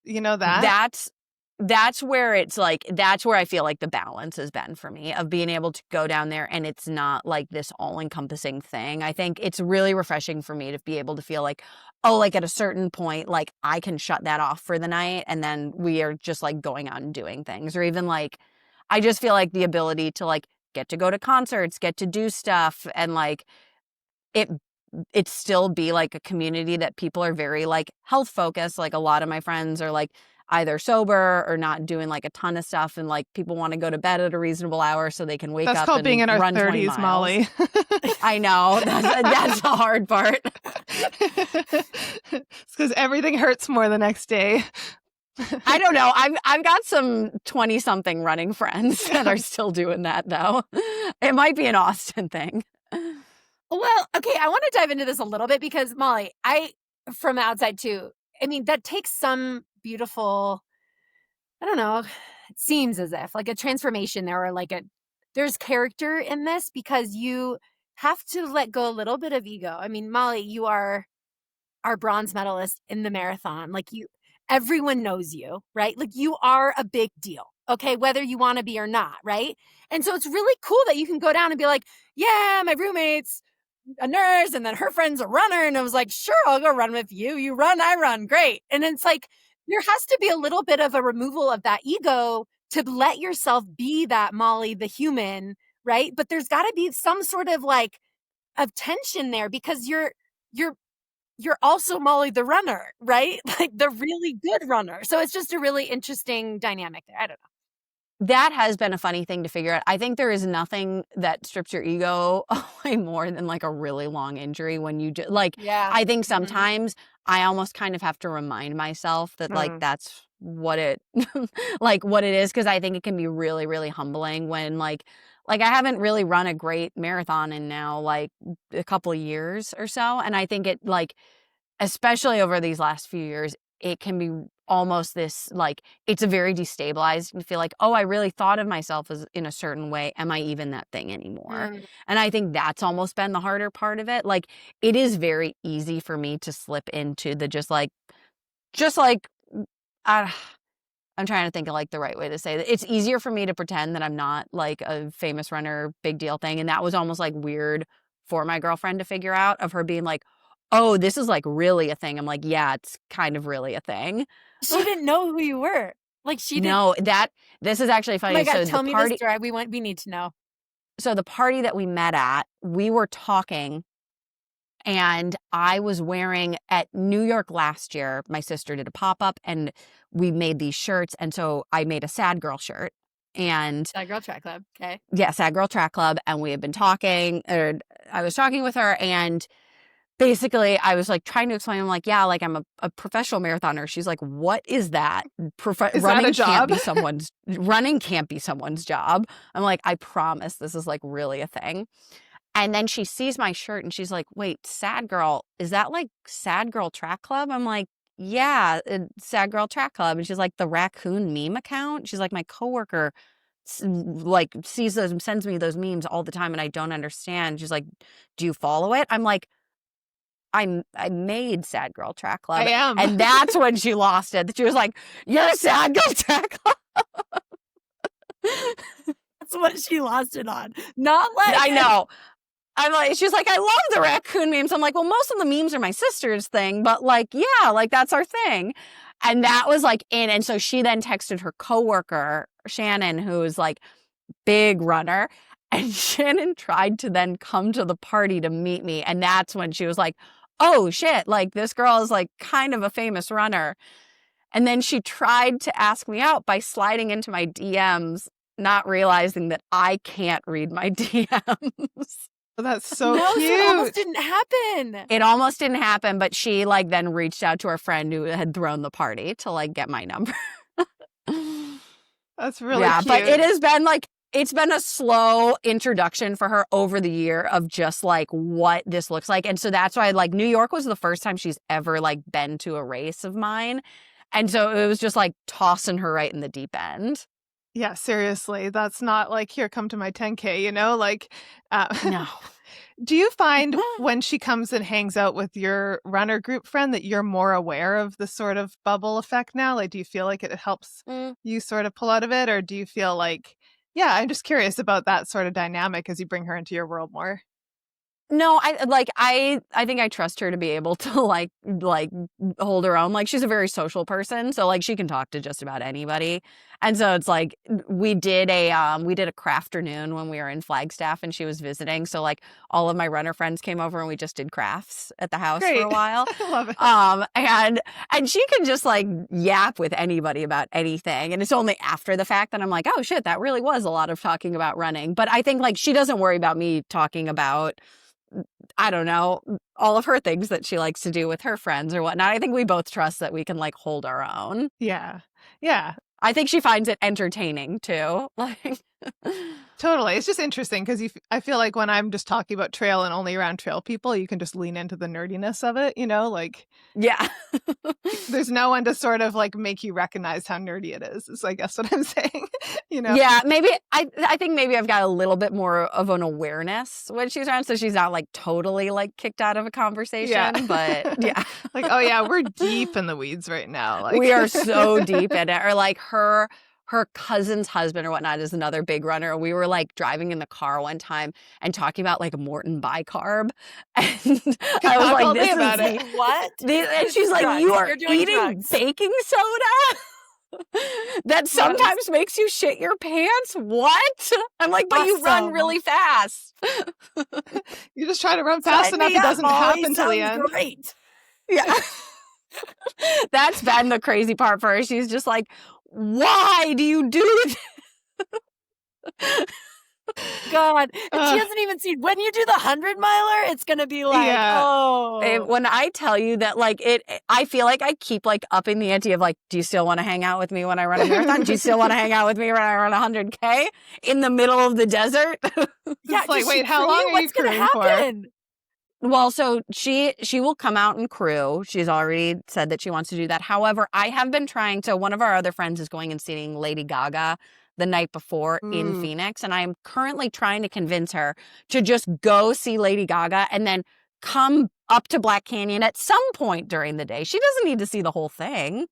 Speaker 3: you know,
Speaker 2: that's where it's like, that's where I feel like the balance has been for me, of being able to go down there and it's not like this all-encompassing thing. I think it's really refreshing for me to be able to feel like, oh, like, at a certain point, like, I can shut that off for the night and then we are just, like, going out and doing things. Or even, like, I just feel like the ability to, like, get to go to concerts, get to do stuff, and, like, it still be, like, a community that people are very, like, health focused. Like, a lot of my friends are, like, either sober or not doing, like, a ton of stuff, and, like, people want to go to bed at a reasonable hour so they can wake up.
Speaker 3: That's called
Speaker 2: and
Speaker 3: being in our
Speaker 2: run 20
Speaker 3: 30s,
Speaker 2: miles.
Speaker 3: Molly.
Speaker 2: I know. That's the hard part.
Speaker 3: It's because everything hurts more the next day.
Speaker 2: I don't know. I've got some 20-something running friends that are still doing that, though. It might be an Austin thing.
Speaker 1: Well, okay, I want to dive into this a little bit because, Molly, from outside too, I mean, that takes some beautiful, I don't know, it seems as if, like, a transformation there, or like there's character in this, because you have to let go a little bit of ego. I mean, Molly, you are our bronze medalist in the marathon. Like, everyone knows you, right? Like, you are a big deal, okay, whether you want to be or not, right? And so it's really cool that you can go down and be like, yeah, my roommate's a nurse, and then her friend's a runner, and I was like, sure, I'll go run with you. You run, I run, great. And it's like, there has to be a little bit of a removal of that ego to let yourself be that Molly the human, right? But there's got to be some sort of, like, of tension there, because you're also Molly the runner, right? Like, the really good runner. So it's just a really interesting dynamic there. I don't know.
Speaker 2: That has been a funny thing to figure out. I think there is nothing that strips your ego away more than, like, a really long injury when you just, like, I think sometimes I almost kind of have to remind myself that, like, that's what it, like, what it is. Cause I think it can be really, really humbling when, like, I haven't really run a great marathon in now, like, a couple of years or so. And I think it, like, especially over these last few years, it can be almost this, like, it's a very destabilizing to feel like, oh, I really thought of myself as in a certain way. Am I even that thing anymore? And I think that's almost been the harder part of it. Like, it is very easy for me to slip into the just like, uh, I'm trying to think of like the right way to say that. It's easier for me to pretend that I'm not like a famous runner, big deal thing. And that was almost like weird for my girlfriend to figure out, of her being like, oh, this is like really a thing. I'm like, yeah, it's kind of really a thing.
Speaker 1: She didn't know who you were. Like, she didn't.
Speaker 2: No, this is actually funny.
Speaker 1: Oh my God,
Speaker 2: So
Speaker 1: tell
Speaker 2: the
Speaker 1: me
Speaker 2: party,
Speaker 1: this story. We need to know.
Speaker 2: so the party that we met at, we were talking, and I was wearing at New York last year. My sister did a pop-up and we made these shirts. And so I made a Sad Girl shirt. And
Speaker 1: That Girl Track Club. Okay.
Speaker 2: yeah, Sad Girl Track Club. And we had been talking, or I was talking with her, and basically I was like trying to explain, I'm like, yeah, like I'm a professional marathoner. She's like, what is that?
Speaker 3: Is that a job?
Speaker 2: Running can't be someone's job. I'm like, I promise this is like really a thing. And then she sees my shirt and she's like, wait, Sad Girl, is that like Sad Girl Track Club? I'm like, yeah, Sad Girl Track Club. And she's like, the raccoon meme account? She's like, my coworker like sees those and sends me those memes all the time and I don't understand. She's like, do you follow it? I'm like, I made Sad Girl Track Club.
Speaker 3: I am.
Speaker 2: And that's when she lost it. She was like, you're a Sad Girl Track Club.
Speaker 1: That's what she lost it on. Not like
Speaker 2: I know. I'm like, she's like, I love the raccoon memes. I'm like, well, most of the memes are my sister's thing, but like, yeah, like that's our thing. And that was like and so she then texted her coworker, Shannon, who's like big runner. And Shannon tried to then come to the party to meet me. And that's when she was like, oh shit, like this girl is like kind of a famous runner. And then she tried to ask me out by sliding into my DMs, not realizing that I can't read my DMs.
Speaker 3: Oh, that's so
Speaker 1: no,
Speaker 3: cute.
Speaker 1: So it almost didn't happen.
Speaker 2: It almost didn't happen, but she like then reached out to her friend who had thrown the party to like get my number.
Speaker 3: That's really cute.
Speaker 2: But it has been like, it's been a slow introduction for her over the year of just like what this looks like. And so that's why like New York was the first time she's ever like been to a race of mine. And so it was just like tossing her right in the deep end.
Speaker 3: Yeah, seriously. That's not like, here, come to my 10K, you know? Like,
Speaker 2: No.
Speaker 3: Do you find when she comes and hangs out with your runner group friend that you're more aware of the sort of bubble effect now? Like, do you feel like it helps you sort of pull out of it? Or do you feel like, yeah, I'm just curious about that sort of dynamic as you bring her into your world more?
Speaker 2: No, I think I trust her to be able to like hold her own. Like she's a very social person, so like she can talk to just about anybody. And so it's like we did a crafternoon when we were in Flagstaff and she was visiting. So like all of my runner friends came over and we just did crafts at the house
Speaker 3: Great.
Speaker 2: for a while.
Speaker 3: I love it.
Speaker 2: And she can just like yap with anybody about anything. And it's only after the fact that I'm like, oh shit, that really was a lot of talking about running. But I think like she doesn't worry about me talking about, I don't know, all of her things that she likes to do with her friends or whatnot. I think we both trust that we can like hold our own.
Speaker 3: Yeah. Yeah.
Speaker 2: I think she finds it entertaining too. Like,
Speaker 3: totally. It's just interesting because I feel like when I'm just talking about trail and only around trail people, you can just lean into the nerdiness of it, you know, like,
Speaker 2: yeah.
Speaker 3: there's no one to sort of like make you recognize how nerdy it is I guess what I'm saying, you know?
Speaker 2: Yeah, maybe I think maybe I've got a little bit more of an awareness when she's around, so she's not like totally like kicked out of a conversation.
Speaker 3: Yeah.
Speaker 2: But yeah.
Speaker 3: Like, oh yeah, we're deep in the weeds right now. Like
Speaker 2: We are so deep in it. Or like her cousin's husband or whatnot is another big runner. We were like driving in the car one time and talking about like Morton bicarb. And I was like, this
Speaker 3: about
Speaker 2: is
Speaker 3: it.
Speaker 1: What?
Speaker 2: And she's like,
Speaker 1: Drugs.
Speaker 2: you are
Speaker 1: You're doing
Speaker 2: eating
Speaker 1: drugs.
Speaker 2: baking soda? That sometimes makes you shit your pants? What? I'm like, but you run
Speaker 1: Awesome.
Speaker 2: really fast.
Speaker 3: You just try to run fast
Speaker 1: Sign
Speaker 3: enough,
Speaker 1: me
Speaker 3: it
Speaker 1: up,
Speaker 3: doesn't
Speaker 1: Molly.
Speaker 3: happen till the
Speaker 1: Sounds
Speaker 3: end.
Speaker 1: Great.
Speaker 2: Yeah. That's been the crazy part for her. She's just like, why do you do this?
Speaker 1: God. And she hasn't even seen when you do the 100-miler, it's gonna be like,
Speaker 3: Yeah.
Speaker 1: oh.
Speaker 2: When I tell you that, like, I feel like I keep, like, upping the ante of, like, do you still want to hang out with me when I run a marathon? Do you still want to hang out with me when I run 100K in the middle of the desert?
Speaker 1: Yeah,
Speaker 3: like,
Speaker 1: does
Speaker 3: wait,
Speaker 1: she
Speaker 3: how
Speaker 1: crew
Speaker 3: long
Speaker 1: you?
Speaker 3: are you
Speaker 1: What's gonna
Speaker 3: crewing for?
Speaker 1: happen?
Speaker 2: Well, so she will come out and crew. She's already said that she wants to do that. However, I have been trying to, one of our other friends is going and seeing Lady Gaga the night before in
Speaker 3: Ooh.
Speaker 2: Phoenix. And I'm currently trying to convince her to just go see Lady Gaga and then come up to Black Canyon at some point during the day. She doesn't need to see the whole thing.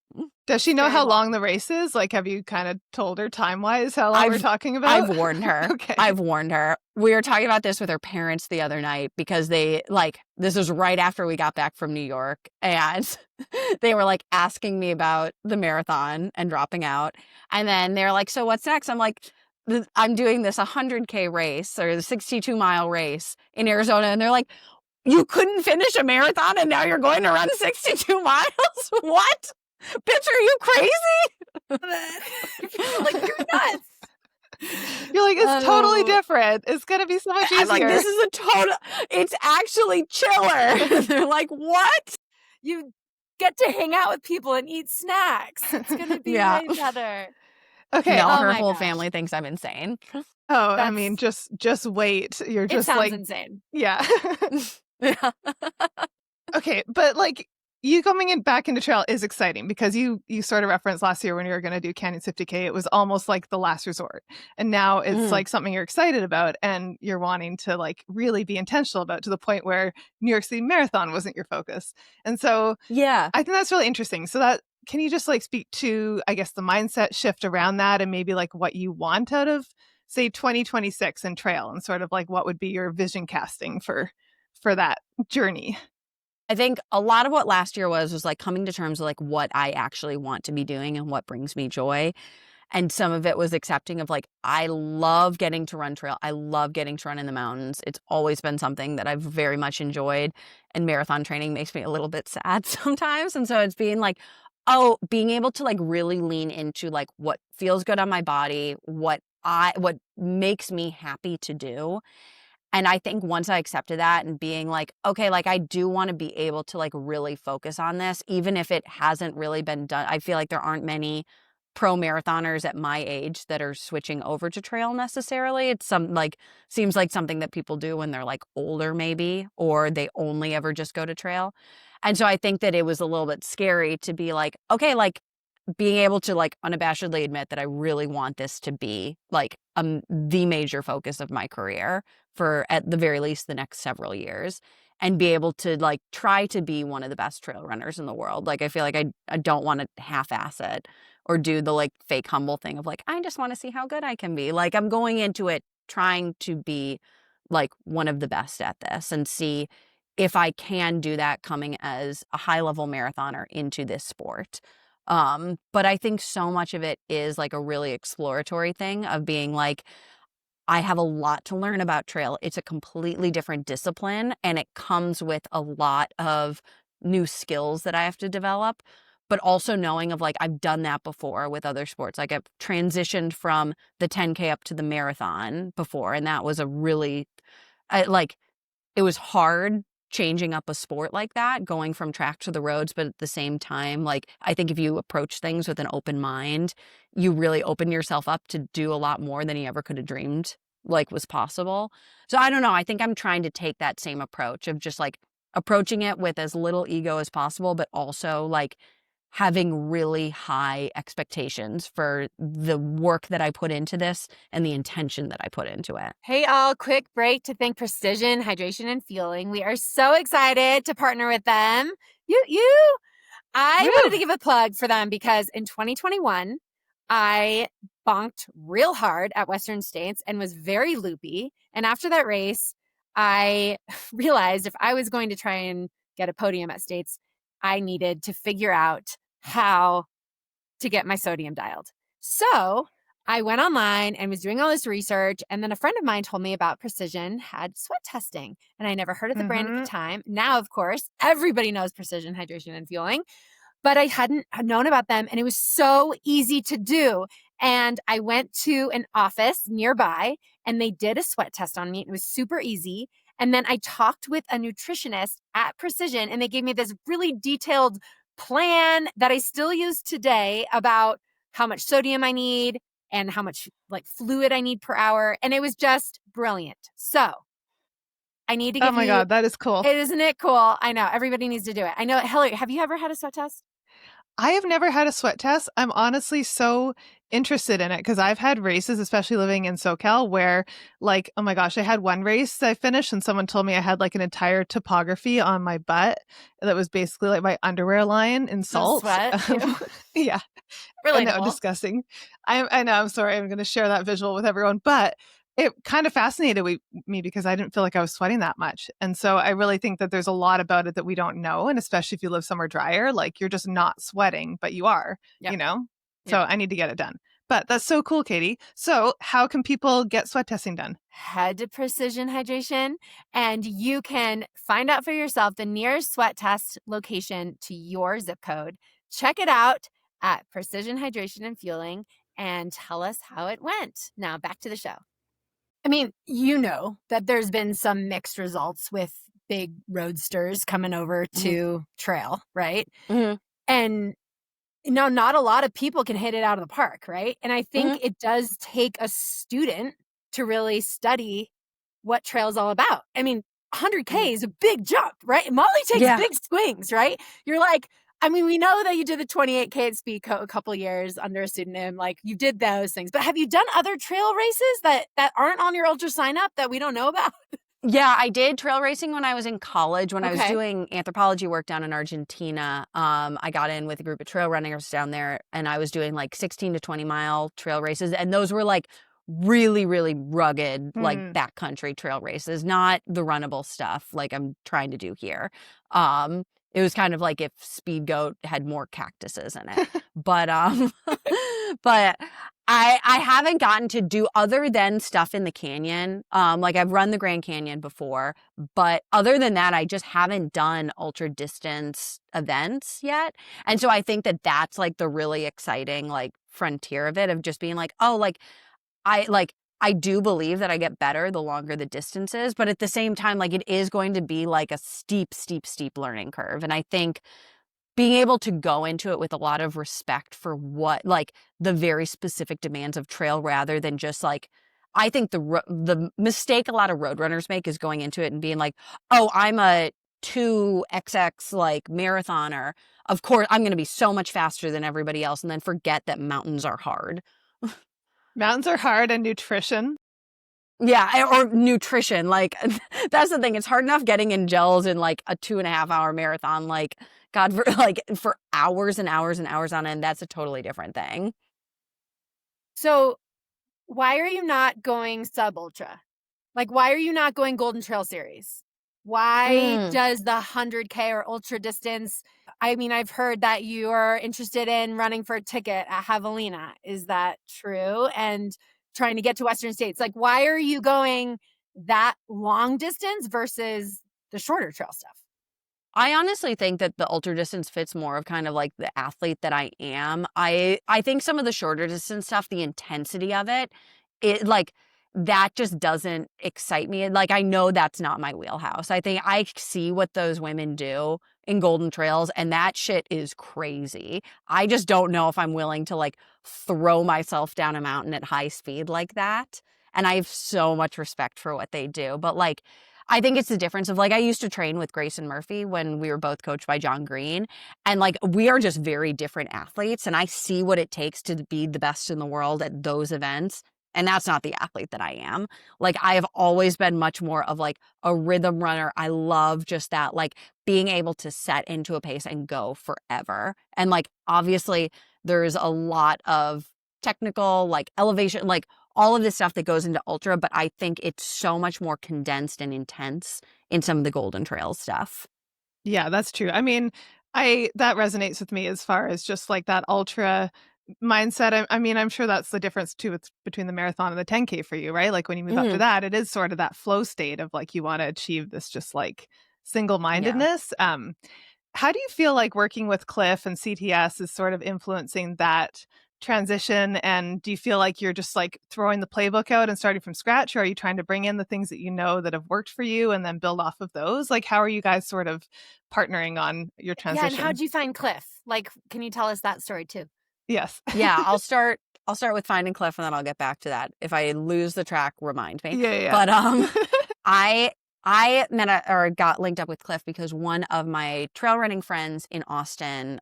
Speaker 3: Does she know
Speaker 1: Very
Speaker 3: how
Speaker 1: bold.
Speaker 3: long the race is? Like, have you kind of told her time-wise how long we're talking about?
Speaker 2: I've warned her.
Speaker 3: Okay.
Speaker 2: I've warned her. We were talking about this with her parents the other night because this was right after we got back from New York, and they were like asking me about the marathon and dropping out. And then they're like, so what's next? I'm like, I'm doing this 100K race or the 62-mile race in Arizona. And they're like, you couldn't finish a marathon and now you're going to run 62 miles? What? Bitch, are you crazy?
Speaker 1: Like, you're nuts.
Speaker 3: You're like, it's totally different. It's going to be so much easier.
Speaker 2: I'm like, this is it's actually chiller. They're like, what?
Speaker 1: You get to hang out with people and eat snacks. It's going to be
Speaker 2: Yeah.
Speaker 1: way better.
Speaker 3: Okay.
Speaker 2: No,
Speaker 1: Oh
Speaker 2: her
Speaker 1: my
Speaker 2: whole
Speaker 1: gosh.
Speaker 2: family thinks I'm insane.
Speaker 3: Oh, I
Speaker 1: That's-
Speaker 3: mean, just wait. You're
Speaker 1: It
Speaker 3: just
Speaker 1: sounds
Speaker 3: like,
Speaker 1: insane.
Speaker 3: yeah.
Speaker 2: Yeah.
Speaker 3: Okay, but like you coming back into trail is exciting because you sort of referenced last year when you were going to do Canyon 50K, it was almost like the last resort. And now it's like something you're excited about and you're wanting to like really be intentional about, to the point where New York City Marathon wasn't your focus. And so
Speaker 2: Yeah.
Speaker 3: I think that's really interesting. So that, can you just like speak to, I guess, the mindset shift around that and maybe like what you want out of, say, 2026 and trail, and sort of like what would be your vision casting for that journey?
Speaker 2: I think a lot of what last year was like coming to terms with like what I actually want to be doing and what brings me joy. And some of it was accepting of like, I love getting to run trail. I love getting to run in the mountains. It's always been something that I've very much enjoyed. And marathon training makes me a little bit sad sometimes. And so it's being like, being able to like really lean into like what feels good on my body, what makes me happy to do. And I think once I accepted that and being like, okay, like I do want to be able to like really focus on this, even if it hasn't really been done. I feel like there aren't many pro marathoners at my age that are switching over to trail necessarily. It's seems like something that people do when they're like older maybe, or they only ever just go to trail. And so I think that it was a little bit scary to be like, okay, like being able to like unabashedly admit that I really want this to be like the major focus of my career for at the very least the next several years, and be able to like try to be one of the best trail runners in the world. Like I feel like I don't want to half-ass it or do the like fake humble thing of like, I just want to see how good I can be. Like I'm going into it trying to be like one of the best at this and see if I can do that coming as a high-level marathoner into this sport. But I think so much of it is like a really exploratory thing of being like, I have a lot to learn about trail. It's a completely different discipline, and it comes with a lot of new skills that I have to develop, but also knowing of like, I've done that before with other sports. Like I've transitioned from the 10K up to the marathon before. And that was a really, it was hard changing up a sport like that, going from track to the roads. But at the same time, like, I think if you approach things with an open mind, you really open yourself up to do a lot more than you ever could have dreamed like was possible. So I don't know. I think I'm trying to take that same approach of just like approaching it with as little ego as possible, but also like having really high expectations for the work that I put into this and the intention that I put into it.
Speaker 1: Hey, all, quick break to thank Precision Hydration and Fueling. We are so excited to partner with them. I wanted to give a plug for them because in 2021, I bonked real hard at Western States and was very loopy. And after that race, I realized if I was going to try and get a podium at States, I needed to figure out how to get my sodium dialed. So I went online and was doing all this research. And then a friend of mine told me about Precision had sweat testing. And I never heard of the brand at the time. Now, of course, everybody knows Precision Hydration and Fueling. But I hadn't known about them, and it was so easy to do. And I went to an office nearby, and they did a sweat test on me. It was super easy. And then I talked with a nutritionist at Precision, and they gave me this really detailed plan that I still use today about how much sodium I need and how much like fluid I need per hour. And it was just brilliant. So I need to give
Speaker 3: Oh my
Speaker 1: you.
Speaker 3: God, that is cool.
Speaker 1: Isn't it cool? I know. Everybody needs to do it. I know. Hilary, have you ever had a sweat test?
Speaker 3: I have never had a sweat test. I'm honestly so interested in it because I've had races, especially living in SoCal, where like, oh my gosh, I had one race I finished and someone told me I had like an entire topography on my butt that was basically like my underwear line in salt.
Speaker 1: Sweat? Ew.
Speaker 3: Yeah. I know,
Speaker 1: Relatable.
Speaker 3: disgusting. I know, I'm sorry. I'm going to share that visual with everyone, but it kind of fascinated me because I didn't feel like I was sweating that much. And so I really think that there's a lot about it that we don't know. And especially if you live somewhere drier, like you're just not sweating, but you are,
Speaker 1: Yep.
Speaker 3: you know?
Speaker 1: Yep.
Speaker 3: So I need to get it done. But that's so cool, Katie. So how can people get sweat testing done?
Speaker 1: Head to Precision Hydration, and you can find out for yourself the nearest sweat test location to your zip code. Check it out at Precision Hydration and Fueling and tell us how it went. Now back to the show. I mean, you know that there's been some mixed results with big roadsters coming over to trail, right?
Speaker 2: Mm-hmm.
Speaker 1: And not a lot of people can hit it out of the park, right? And I think it does take a student to really study what trail's all about. I mean, 100K is a big jump, right? Molly takes big swings, right? You're like, I mean, we know that you did the 28K at Speedco a couple years under a pseudonym. Like, you did those things. But have you done other trail races that aren't on your ultra sign up that we don't know about?
Speaker 2: Yeah, I did trail racing when I was in college. When I was
Speaker 1: Okay.
Speaker 2: doing anthropology work down in Argentina, I got in with a group of trail runners down there, and I was doing like 16 to 20 mile trail races. And those were like really, really rugged, like backcountry trail races, not the runnable stuff like I'm trying to do here. It was kind of like if Speed Goat had more cactuses in it. But but I haven't gotten to do other than stuff in the canyon. Like I've run the Grand Canyon before, but other than that, I just haven't done ultra distance events yet. And so I think that that's like the really exciting like frontier of it, of just being like, oh, I do believe that I get better the longer the distance is, but at the same time, like it is going to be like a steep, steep, steep learning curve. And I think being able to go into it with a lot of respect for what, like the very specific demands of trail rather than just like, I think the mistake a lot of road runners make is going into it and being like, oh, I'm a 2XX like marathoner. Of course, I'm going to be so much faster than everybody else, and then forget that mountains are hard.
Speaker 3: Mountains are hard, and nutrition.
Speaker 2: Yeah, or nutrition. Like that's the thing. It's hard enough getting in gels in like a 2.5 hour marathon. Like God, for hours and hours and hours on end. That's a totally different thing.
Speaker 1: So why are you not going sub ultra? Like, why are you not going Golden Trail Series? Why does the 100K or ultra distance? I mean, I've heard that you are interested in running for a ticket at Javelina. Is that true? And trying to get to Western States. Like, why are you going that long distance versus the shorter trail stuff?
Speaker 2: I honestly think that the ultra distance fits more of kind of like the athlete that I am. I think some of the shorter distance stuff, the intensity of it like that just doesn't excite me. Like I know that's not my wheelhouse. I think I see what those women do in Golden Trails, and that shit is crazy. I just don't know if I'm willing to like throw myself down a mountain at high speed like that. And I have so much respect for what they do. But like I think it's the difference of like, I used to train with Grayson Murphy when we were both coached by John Green. And like, we are just very different athletes. And I see what it takes to be the best in the world at those events. And that's not the athlete that I am. Like, I have always been much more of like a rhythm runner. I love just that, like being able to set into a pace and go forever. And like, obviously there's a lot of technical, like elevation, like all of this stuff that goes into ultra, but I think it's so much more condensed and intense in some of the Golden Trail stuff.
Speaker 3: Yeah, that's true. I mean, that resonates with me as far as just like that ultra mindset. I mean, I'm sure that's the difference too between the marathon and the 10K for you, right? Like when you move up to that, it is sort of that flow state of like you want to achieve this just like single-mindedness. How do you feel like working with Cliff and CTS is sort of influencing that transition? And do you feel like you're just like throwing the playbook out and starting from scratch? Or are you trying to bring in the things that you know that have worked for you and then build off of those? Like, how are you guys sort of partnering on your transition?
Speaker 1: Yeah, and how'd you find Cliff? Like, can you tell us that story too?
Speaker 3: Yes.
Speaker 2: Yeah, I'll start with finding Cliff, and then I'll get back to that. If I lose the track, remind me.
Speaker 3: Yeah.
Speaker 2: But I I got linked up with Cliff because one of my trail running friends in Austin,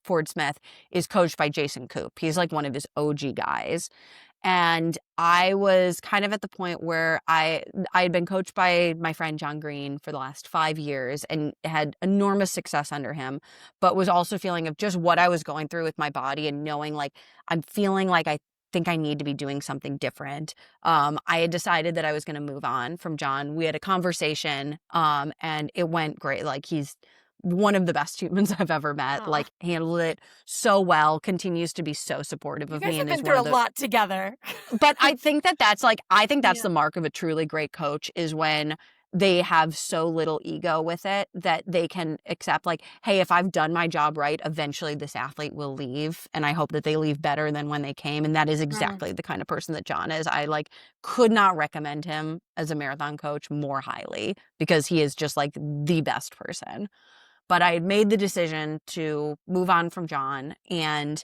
Speaker 2: Ford Smith, is coached by Jason Koop. He's like one of his OG guys. And I was kind of at the point where I had been coached by my friend John Green for the last 5 years and had enormous success under him, but was also feeling of just what I was going through with my body and knowing like I'm feeling like I think I need to be doing something different. I had decided that I was going to move on from John. We had a conversation, and it went great. Like he's one of the best humans I've ever met.
Speaker 1: Aw.
Speaker 2: Like handled it so well, continues to be so supportive
Speaker 1: You
Speaker 2: of
Speaker 1: guys
Speaker 2: me,
Speaker 1: have
Speaker 2: and
Speaker 1: been
Speaker 2: is
Speaker 1: through
Speaker 2: one
Speaker 1: a
Speaker 2: of the.
Speaker 1: lot together.
Speaker 2: But I think that's
Speaker 1: Yeah.
Speaker 2: the mark of a truly great coach is when they have so little ego with it that they can accept like, hey, if I've done my job right, eventually this athlete will leave. And I hope that they leave better than when they came. And that is exactly the kind of person that John is. I like could not recommend him as a marathon coach more highly because he is just like the best person. But I had made the decision to move on from John, and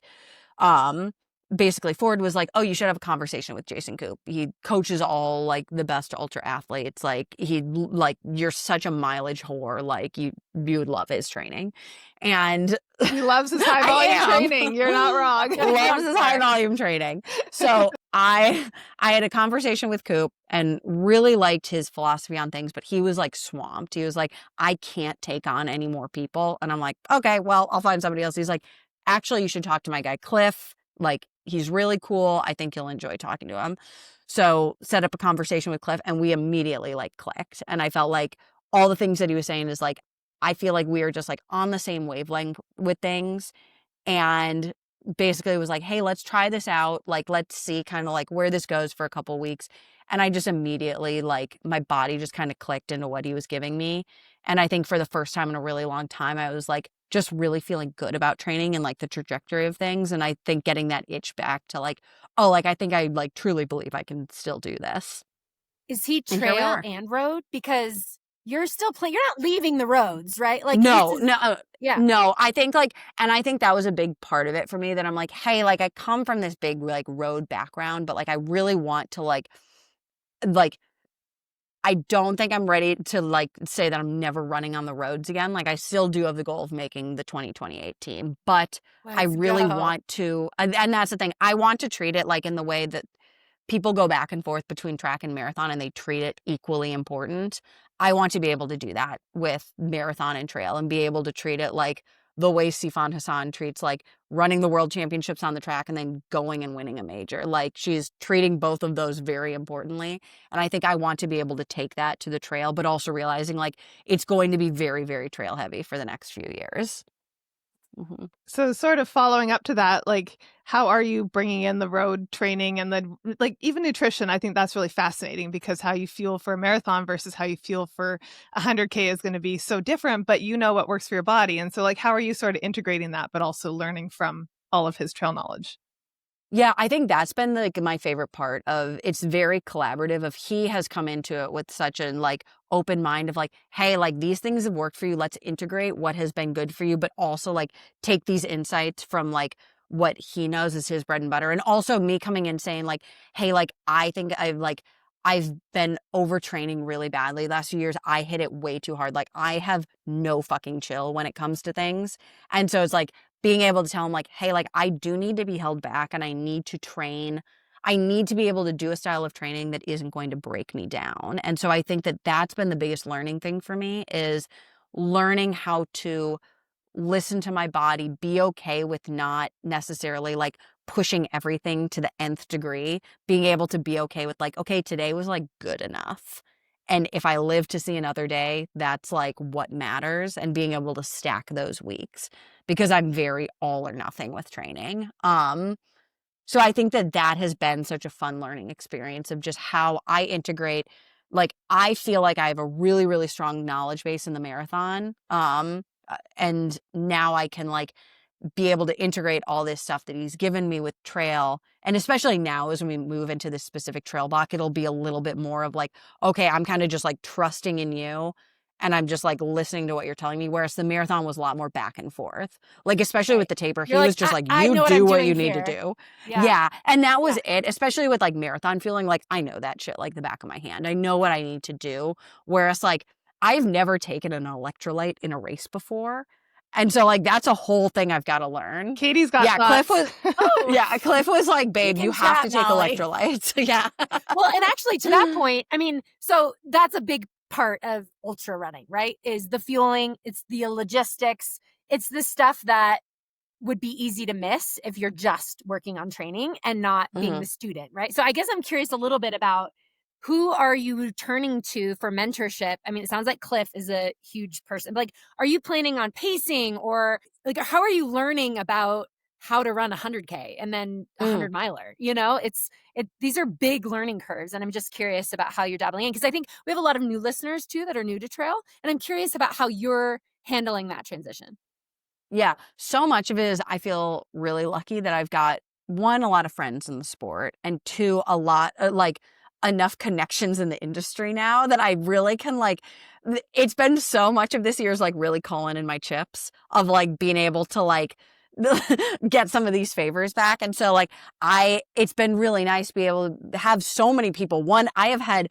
Speaker 2: um basically Ford was like, oh, you should have a conversation with Jason Koop. He coaches all like the best ultra athletes. Like you're such a mileage whore. Like you would love his training. And
Speaker 3: He loves his high
Speaker 2: I
Speaker 3: volume
Speaker 2: am.
Speaker 3: training. You're not wrong.
Speaker 2: Loves his high volume training. So I had a conversation with Coop and really liked his philosophy on things, but he was like swamped. He was like, I can't take on any more people. And I'm like, okay, well, I'll find somebody else. He's like, actually, you should talk to my guy Cliff. Like, he's really cool. I think you'll enjoy talking to him. So set up a conversation with Cliff, and we immediately like clicked. And I felt like all the things that he was saying is like, I feel like we are just like on the same wavelength with things. And basically was like, hey, let's try this out. Like, let's see kind of like where this goes for a couple weeks. And I just immediately, like, my body just kind of clicked into what he was giving me. And I think for the first time in a really long time, I was like, just really feeling good about training and like the trajectory of things. And I think getting that itch back to like, oh, like, I think I like truly believe I can still do this.
Speaker 1: Is he
Speaker 2: And here we
Speaker 1: trail
Speaker 2: are.
Speaker 1: and road? Because you're still playing. You're not leaving the roads, right? Like
Speaker 2: No,
Speaker 1: yeah.
Speaker 2: no. I think like, and I think that was a big part of it for me that I'm like, hey, like I come from this big like road background, but like I really want to like I don't think I'm ready to like say that I'm never running on the roads again. Like I still do have the goal of making the 2028 team, but I
Speaker 1: Let's
Speaker 2: really
Speaker 1: go.
Speaker 2: want to, and that's the thing. I want to treat it like in the way that people go back and forth between track and marathon and they treat it equally important. I want to be able to do that with marathon and trail and be able to treat it like the way Sifan Hassan treats like running the world championships on the track and then going and winning a major. Like she's treating both of those very importantly. And I think I want to be able to take that to the trail, but also realizing like it's going to be very, very trail heavy for the next few years. Mm-hmm.
Speaker 3: So sort of following up to that, like how are you bringing in the road training and then like even nutrition? I think that's really fascinating because how you fuel for a marathon versus how you fuel for 100K is going to be so different, but you know what works for your body. And so like how are you sort of integrating that, but also learning from all of his trail knowledge?
Speaker 2: Yeah, I think that's been like my favorite part of it's very collaborative of he has come into it with such an like open mind of like, hey, like these things have worked for you. Let's integrate what has been good for you, but also like take these insights from like what he knows is his bread and butter. And also me coming in saying like, hey, like I think I've been overtraining really badly the last few years. I hit it way too hard. Like I have no fucking chill when it comes to things. And so it's like being able to tell him like, hey, like I do need to be held back and I need to train. I need to be able to do a style of training that isn't going to break me down. And so I think that that's been the biggest learning thing for me is learning how to listen to my body, be okay with not necessarily like pushing everything to the nth degree, being able to be okay with like, okay, today was like good enough. And if I live to see another day, that's like what matters and being able to stack those weeks because I'm very all or nothing with training. So I think that that has been such a fun learning experience of just how I integrate. Like, I feel like I have a really, really strong knowledge base in the marathon. And now I can like be able to integrate all this stuff that he's given me with trail. And especially now as we move into this specific trail block, it'll be a little bit more of like, okay, I'm kind of just like trusting in you and I'm just like listening to what you're telling me. Whereas the marathon was a lot more back and forth. Like, especially with the taper, he
Speaker 1: You're
Speaker 2: was just like,
Speaker 1: I
Speaker 2: you
Speaker 1: know what
Speaker 2: do
Speaker 1: I'm
Speaker 2: what
Speaker 1: doing
Speaker 2: you need to
Speaker 1: here.
Speaker 2: do.
Speaker 1: Yeah.
Speaker 2: Yeah. And that was it, especially with like marathon feeling. Like, I know that shit like the back of my hand. I know what I need to do. Whereas like, I've never taken an electrolyte in a race before. And so like, that's a whole thing I've got to learn.
Speaker 3: Katie's got
Speaker 2: Yeah,
Speaker 3: thoughts.
Speaker 2: Cliff was like, babe,
Speaker 1: can
Speaker 2: you have to
Speaker 1: chat,
Speaker 2: take
Speaker 1: Molly.
Speaker 2: electrolytes. Yeah.
Speaker 1: Well, and actually to that point, I mean, so that's a big part of ultra running, right? Is the fueling, it's the logistics, it's the stuff that would be easy to miss if you're just working on training and not being the student, right? So I guess I'm curious a little bit about who are you turning to for mentorship? I mean, it sounds like Cliff is a huge person. But like, are you planning on pacing, or like, how are you learning about how to run 100K and then a 100 miler? You know, these are big learning curves. And I'm just curious about how you're dabbling in, because I think we have a lot of new listeners too that are new to trail. And I'm curious about how you're handling that transition.
Speaker 2: Yeah, so much of it is I feel really lucky that I've got, one, a lot of friends in the sport, and two, a lot like enough connections in the industry now that I really can like, it's been so much of this year's like really calling in my chips of like being able to like get some of these favors back. And so like it's been really nice to be able to have so many people. One, I have had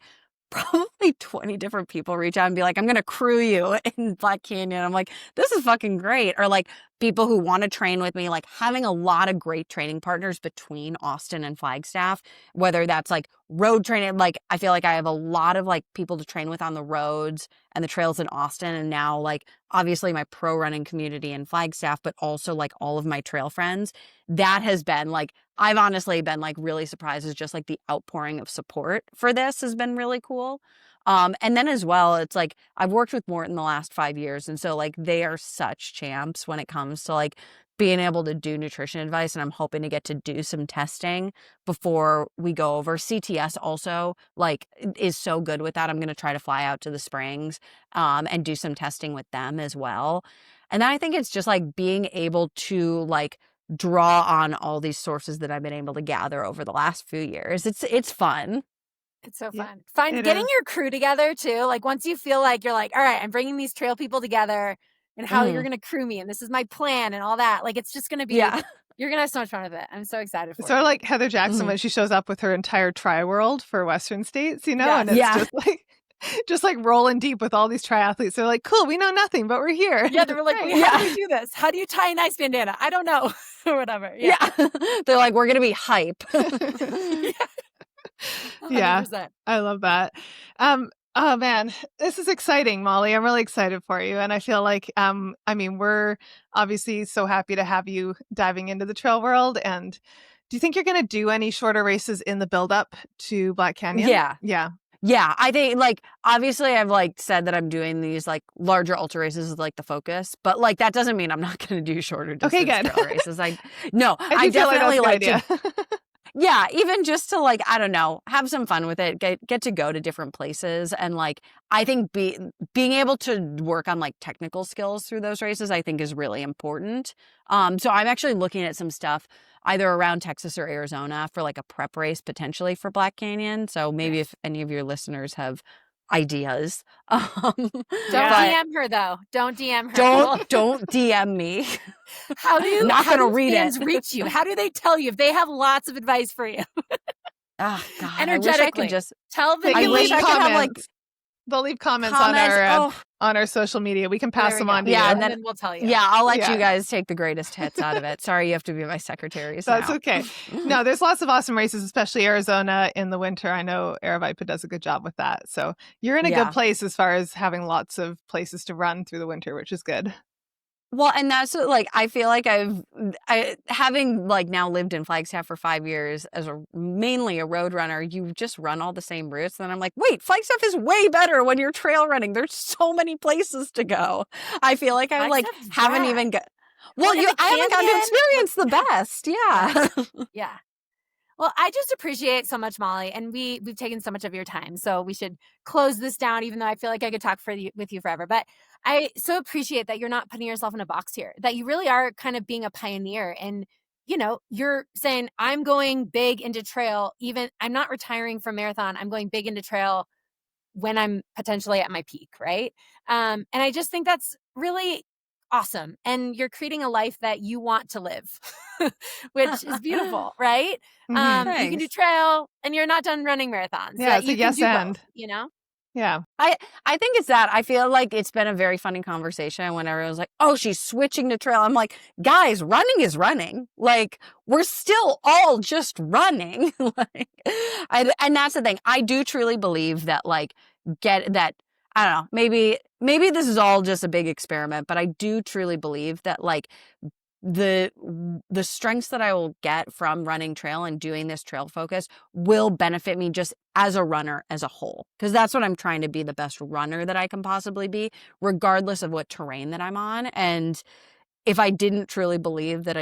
Speaker 2: probably 20 different people reach out and be like, I'm going to crew you in Black Canyon. I'm like, this is fucking great. Or like people who want to train with me, like having a lot of great training partners between Austin and Flagstaff, whether that's like road training. Like, I feel like I have a lot of like people to train with on the roads and the trails in Austin. And now like, obviously my pro running community in Flagstaff, but also like all of my trail friends. That has been like, I've honestly been like really surprised as just like the outpouring of support for this has been really cool. And then as well, it's like I've worked with Morton the last 5 years. And so like they are such champs when it comes to like being able to do nutrition advice. And I'm hoping to get to do some testing before we go over. CTS also like is so good with that. I'm going to try to fly out to the Springs and do some testing with them as well. And then I think it's just like being able to like draw on all these sources that I've been able to gather over the last few years. It's fun.
Speaker 1: It's so
Speaker 3: Yeah,
Speaker 1: fun.
Speaker 3: it
Speaker 1: Getting
Speaker 3: is.
Speaker 1: your crew together too. Like once you feel like you're like, all right, I'm bringing these trail people together and how you're going to crew me. And this is my plan and all that. Like, it's just going to be, you're going to have so much fun with it. I'm so excited for
Speaker 3: It's
Speaker 1: it.
Speaker 3: sort of like Heather Jackson when she shows up with her entire tri-world for Western States, you know,
Speaker 1: Yes.
Speaker 3: and it's just like rolling deep with all these triathletes. They're like, cool, we know nothing, but we're here.
Speaker 1: Yeah, they were like, how do we do this? How do you tie a nice bandana? I don't know. Or whatever. Yeah.
Speaker 2: They're like, we're going to be hype.
Speaker 3: Yeah,
Speaker 1: 100%.
Speaker 3: I love that. Oh man, this is exciting, Molly. I'm really excited for you. And I feel like, I mean, we're obviously so happy to have you diving into the trail world. And do you think you're going to do any shorter races in the build up to Black Canyon?
Speaker 2: Yeah. Yeah, I think like obviously I've like said that I'm doing these like larger ultra races is like the focus, but like that doesn't mean I'm not going to do shorter distance trail races. I definitely like to. Yeah, even just to like, I don't know, have some fun with it, get to go to different places. And like, I think being able to work on like technical skills through those races, I think is really important. So I'm actually looking at some stuff either around Texas or Arizona for like a prep race potentially for Black Canyon. So maybe if any of your listeners have ideas.
Speaker 1: Don't DM her though. Don't DM her.
Speaker 2: Don't DM me.
Speaker 1: How do
Speaker 2: not
Speaker 1: how
Speaker 2: gonna
Speaker 1: do
Speaker 2: read
Speaker 1: fans
Speaker 2: it.
Speaker 1: reach you? How do they tell you if they have lots of advice for you?
Speaker 2: Oh God,
Speaker 1: Energetically.
Speaker 2: I wish I could just
Speaker 1: tell them.
Speaker 3: I
Speaker 2: wish I could have like
Speaker 3: they'll leave comments. On our social media. We can pass them on to you.
Speaker 1: And then we'll tell you.
Speaker 2: Yeah, I'll let you guys take the greatest hits out of it. Sorry, you have to be my secretaries.
Speaker 3: That's okay. No, there's lots of awesome races, especially Arizona in the winter. I know Aravaipa does a good job with that. So you're in a good place as far as having lots of places to run through the winter, which is good.
Speaker 2: Well, and that's what, like, I feel like having like now lived in Flagstaff for 5 years as mainly a road runner, you just run all the same routes. And I'm like, wait, Flagstaff is way better when you're trail running. There's so many places to go. I feel like I like haven't even got. Well, I haven't gotten to experience the best. Yeah.
Speaker 1: Yeah. Well, I just appreciate so much, Molly, and we've taken so much of your time, so we should close this down, even though I feel like I could talk with you forever. But I so appreciate that you're not putting yourself in a box here, that you really are kind of being a pioneer. And, you're saying, I'm going big into trail, even I'm not retiring from marathon. I'm going big into trail when I'm potentially at my peak, right? And I just think that's really awesome. And you're creating a life that you want to live, which is beautiful, right?
Speaker 3: Mhm.
Speaker 1: You can do
Speaker 2: Thanks.
Speaker 1: trail and you're not done running marathons.
Speaker 3: Yeah,
Speaker 1: That
Speaker 3: it's a
Speaker 1: you can
Speaker 3: yes
Speaker 1: do
Speaker 3: and.
Speaker 1: both, you know?
Speaker 3: Yeah.
Speaker 2: I think it's that. I feel like it's been a very funny conversation when everyone's like, oh, she's switching to trail. I'm like, guys, running is running. Like, we're still all just running. Like, and that's the thing. I do truly believe that, like, get that. I don't know. Maybe this is all just a big experiment, but I do truly believe that, like, the strengths that I will get from running trail and doing this trail focus will benefit me just as a runner as a whole. Because that's what I'm trying to be, the best runner that I can possibly be, regardless of what terrain that I'm on. And if I didn't truly believe that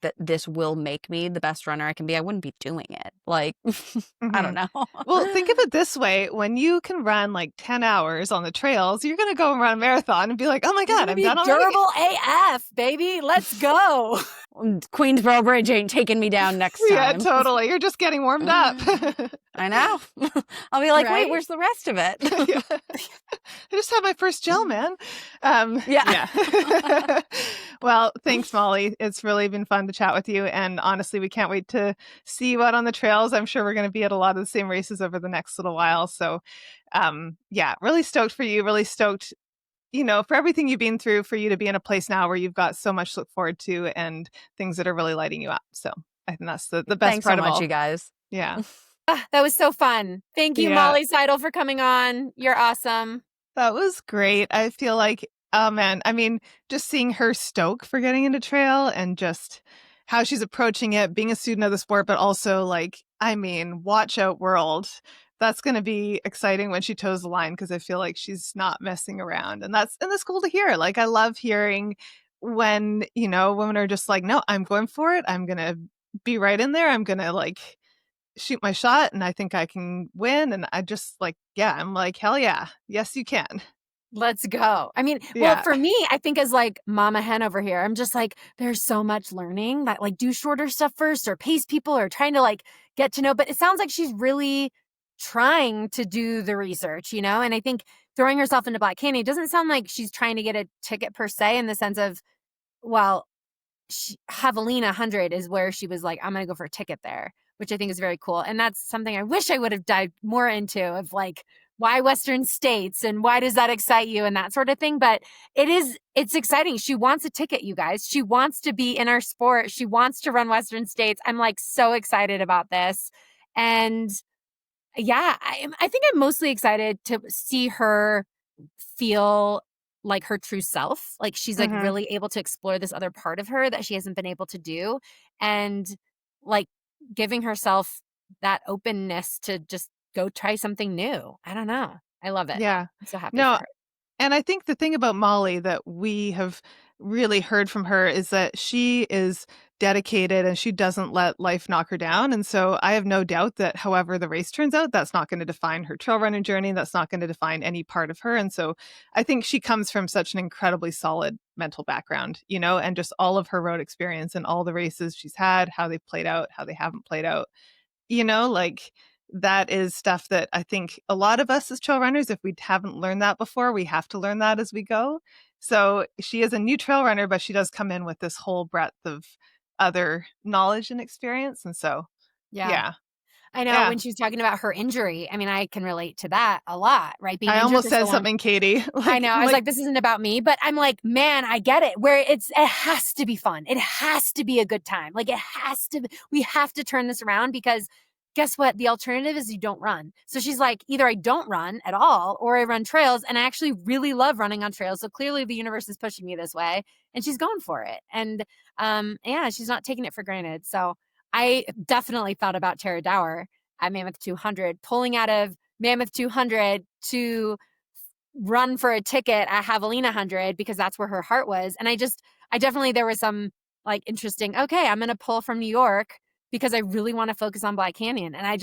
Speaker 2: that this will make me the best runner I can be, I wouldn't be doing it. Like, I don't
Speaker 3: Mhm.
Speaker 2: know.
Speaker 3: Well, think of it this way. When you can run like 10 hours on the trails, you're going to go and run a marathon and be like, oh my
Speaker 1: You're
Speaker 3: God,
Speaker 1: gonna
Speaker 3: I'm
Speaker 1: be
Speaker 3: done already.
Speaker 1: durable AF, baby. Let's go.
Speaker 2: Queensboro Bridge ain't taking me down next
Speaker 3: Yeah,
Speaker 2: time.
Speaker 3: totally. You're just getting warmed up.
Speaker 2: I know. I'll be like,
Speaker 1: Right?
Speaker 2: wait, where's the rest of it?
Speaker 3: Yeah. I just had my first gel, man.
Speaker 2: Yeah.
Speaker 3: Yeah. Well, thanks, Molly. It's really been fun to chat with you. And honestly, we can't wait to see you out on the trails. I'm sure we're going to be at a lot of the same races over the next little while. So, yeah, really stoked for you. Really stoked, for everything you've been through, for you to be in a place now where you've got so much to look forward to and things that are really lighting you up. So I think that's the best
Speaker 2: Thanks so
Speaker 3: part of
Speaker 2: much,
Speaker 3: all.
Speaker 2: you guys.
Speaker 3: Yeah.
Speaker 1: That was so fun. Thank you,
Speaker 3: Yeah.
Speaker 1: Molly Seidel, for coming on. You're awesome.
Speaker 3: That was great. I feel like, oh man, I mean, just seeing her stoke for getting into trail and just how she's approaching it, being a student of the sport, but also like, I mean, watch out world. That's going to be exciting when she toes the line because I feel like she's not messing around. And that's cool to hear. Like, I love hearing when, women are just like, no, I'm going for it. I'm going to be right in there. I'm going to like shoot my shot and I think I can win. And I just like, yeah, I'm like, hell yeah. Yes, you can.
Speaker 1: Let's go. I mean, well,
Speaker 3: Yeah.
Speaker 1: for me, I think as like mama hen over here, I'm just like, there's so much learning that like do shorter stuff first or pace people or trying to like get to know. But it sounds like she's really trying to do the research, And I think throwing herself into Black Canyon doesn't sound like she's trying to get a ticket per se in the sense of, well, Javelina 100 is where she was like, I'm going to go for a ticket there, which I think is very cool. And that's something I wish I would have dived more into of like, why Western states and why does that excite you and that sort of thing. But it's exciting. She wants a ticket, you guys. She wants to be in our sport. She wants to run Western states. I'm like so excited about this. And yeah, I think I'm mostly excited to see her feel like her true self. Like she's like
Speaker 3: Mhm.
Speaker 1: really able to explore this other part of her that she hasn't been able to do. And like giving herself that openness to just go try something new. I don't know. I love it.
Speaker 3: Yeah.
Speaker 1: I'm so happy for
Speaker 3: No,
Speaker 1: her.
Speaker 3: and I think the thing about Molly that we have really heard from her is that she is dedicated and she doesn't let life knock her down. And so I have no doubt that however the race turns out, that's not going to define her trail running journey. That's not going to define any part of her. And so I think she comes from such an incredibly solid mental background, and just all of her road experience and all the races she's had, how they've played out, how they haven't played out. Like that is stuff that I think a lot of us as trail runners, if we haven't learned that before, we have to learn that as we go. So she is a new trail runner, but she does come in with this whole breadth of other knowledge and experience. And so,
Speaker 1: Yeah.
Speaker 3: yeah,
Speaker 1: I know
Speaker 3: yeah.
Speaker 1: when she was talking about her injury, I mean, I can relate to that a lot, right? Being
Speaker 3: I
Speaker 1: injured
Speaker 3: almost
Speaker 1: for so
Speaker 3: said
Speaker 1: long.
Speaker 3: something, Katie.
Speaker 1: I know. I was like, this isn't about me, but I'm like, man, I get it. Where it has to be fun. It has to be a good time. Like we have to turn this around because guess what? The alternative is you don't run. So she's like, either I don't run at all or I run trails. And I actually really love running on trails. So clearly the universe is pushing me this way and she's going for it. And yeah, she's not taking it for granted. So I definitely thought about Tara Dower at Mammoth 200, pulling out of Mammoth 200 to run for a ticket at Javelina 100 because that's where her heart was. And I definitely, there was some like interesting, okay, I'm going to pull from New York because I really want to focus on Black Canyon. And I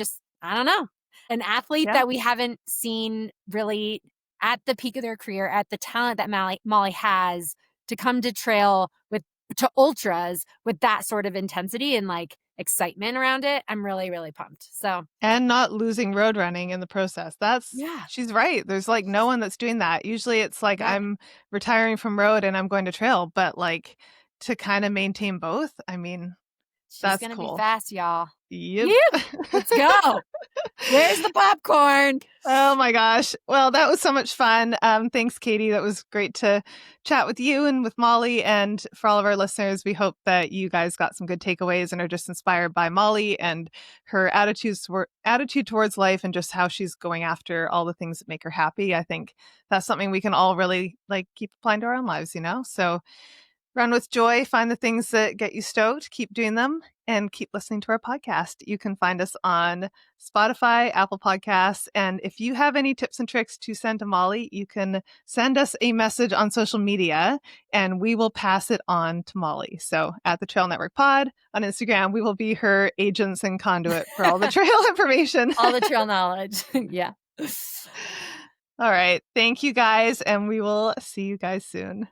Speaker 1: don't know, an athlete
Speaker 3: Yeah.
Speaker 1: that we haven't seen really at the peak of their career, at the talent that Molly has to come to trail with to ultras with that sort of intensity and like excitement around it, I'm really, really pumped. So,
Speaker 3: and not losing road running in the process.
Speaker 1: yeah.
Speaker 3: She's right. There's like no one that's doing that. Usually it's like
Speaker 1: Yep.
Speaker 3: I'm retiring from road and I'm going to trail, but like to kind of maintain both, I mean,
Speaker 1: She's
Speaker 3: that's
Speaker 1: going to be
Speaker 3: cool.
Speaker 1: fast, y'all.
Speaker 3: Yep.
Speaker 1: Let's go. Where's the popcorn?
Speaker 3: Oh my gosh. Well, that was so much fun. Thanks, Katie. That was great to chat with you and with Molly. And for all of our listeners, we hope that you guys got some good takeaways and are just inspired by Molly and her attitude towards life and just how she's going after all the things that make her happy. I think that's something we can all really like keep applying to our own lives, So run with joy, find the things that get you stoked, keep doing them, and keep listening to our podcast. You can find us on Spotify, Apple Podcasts, and if you have any tips and tricks to send to Molly, you can send us a message on social media, and we will pass it on to Molly. So at the Trail Network Pod on Instagram, we will be her agents and conduit for all the trail information.
Speaker 1: All the trail knowledge. Yeah.
Speaker 3: All right. Thank you guys, and we will see you guys soon.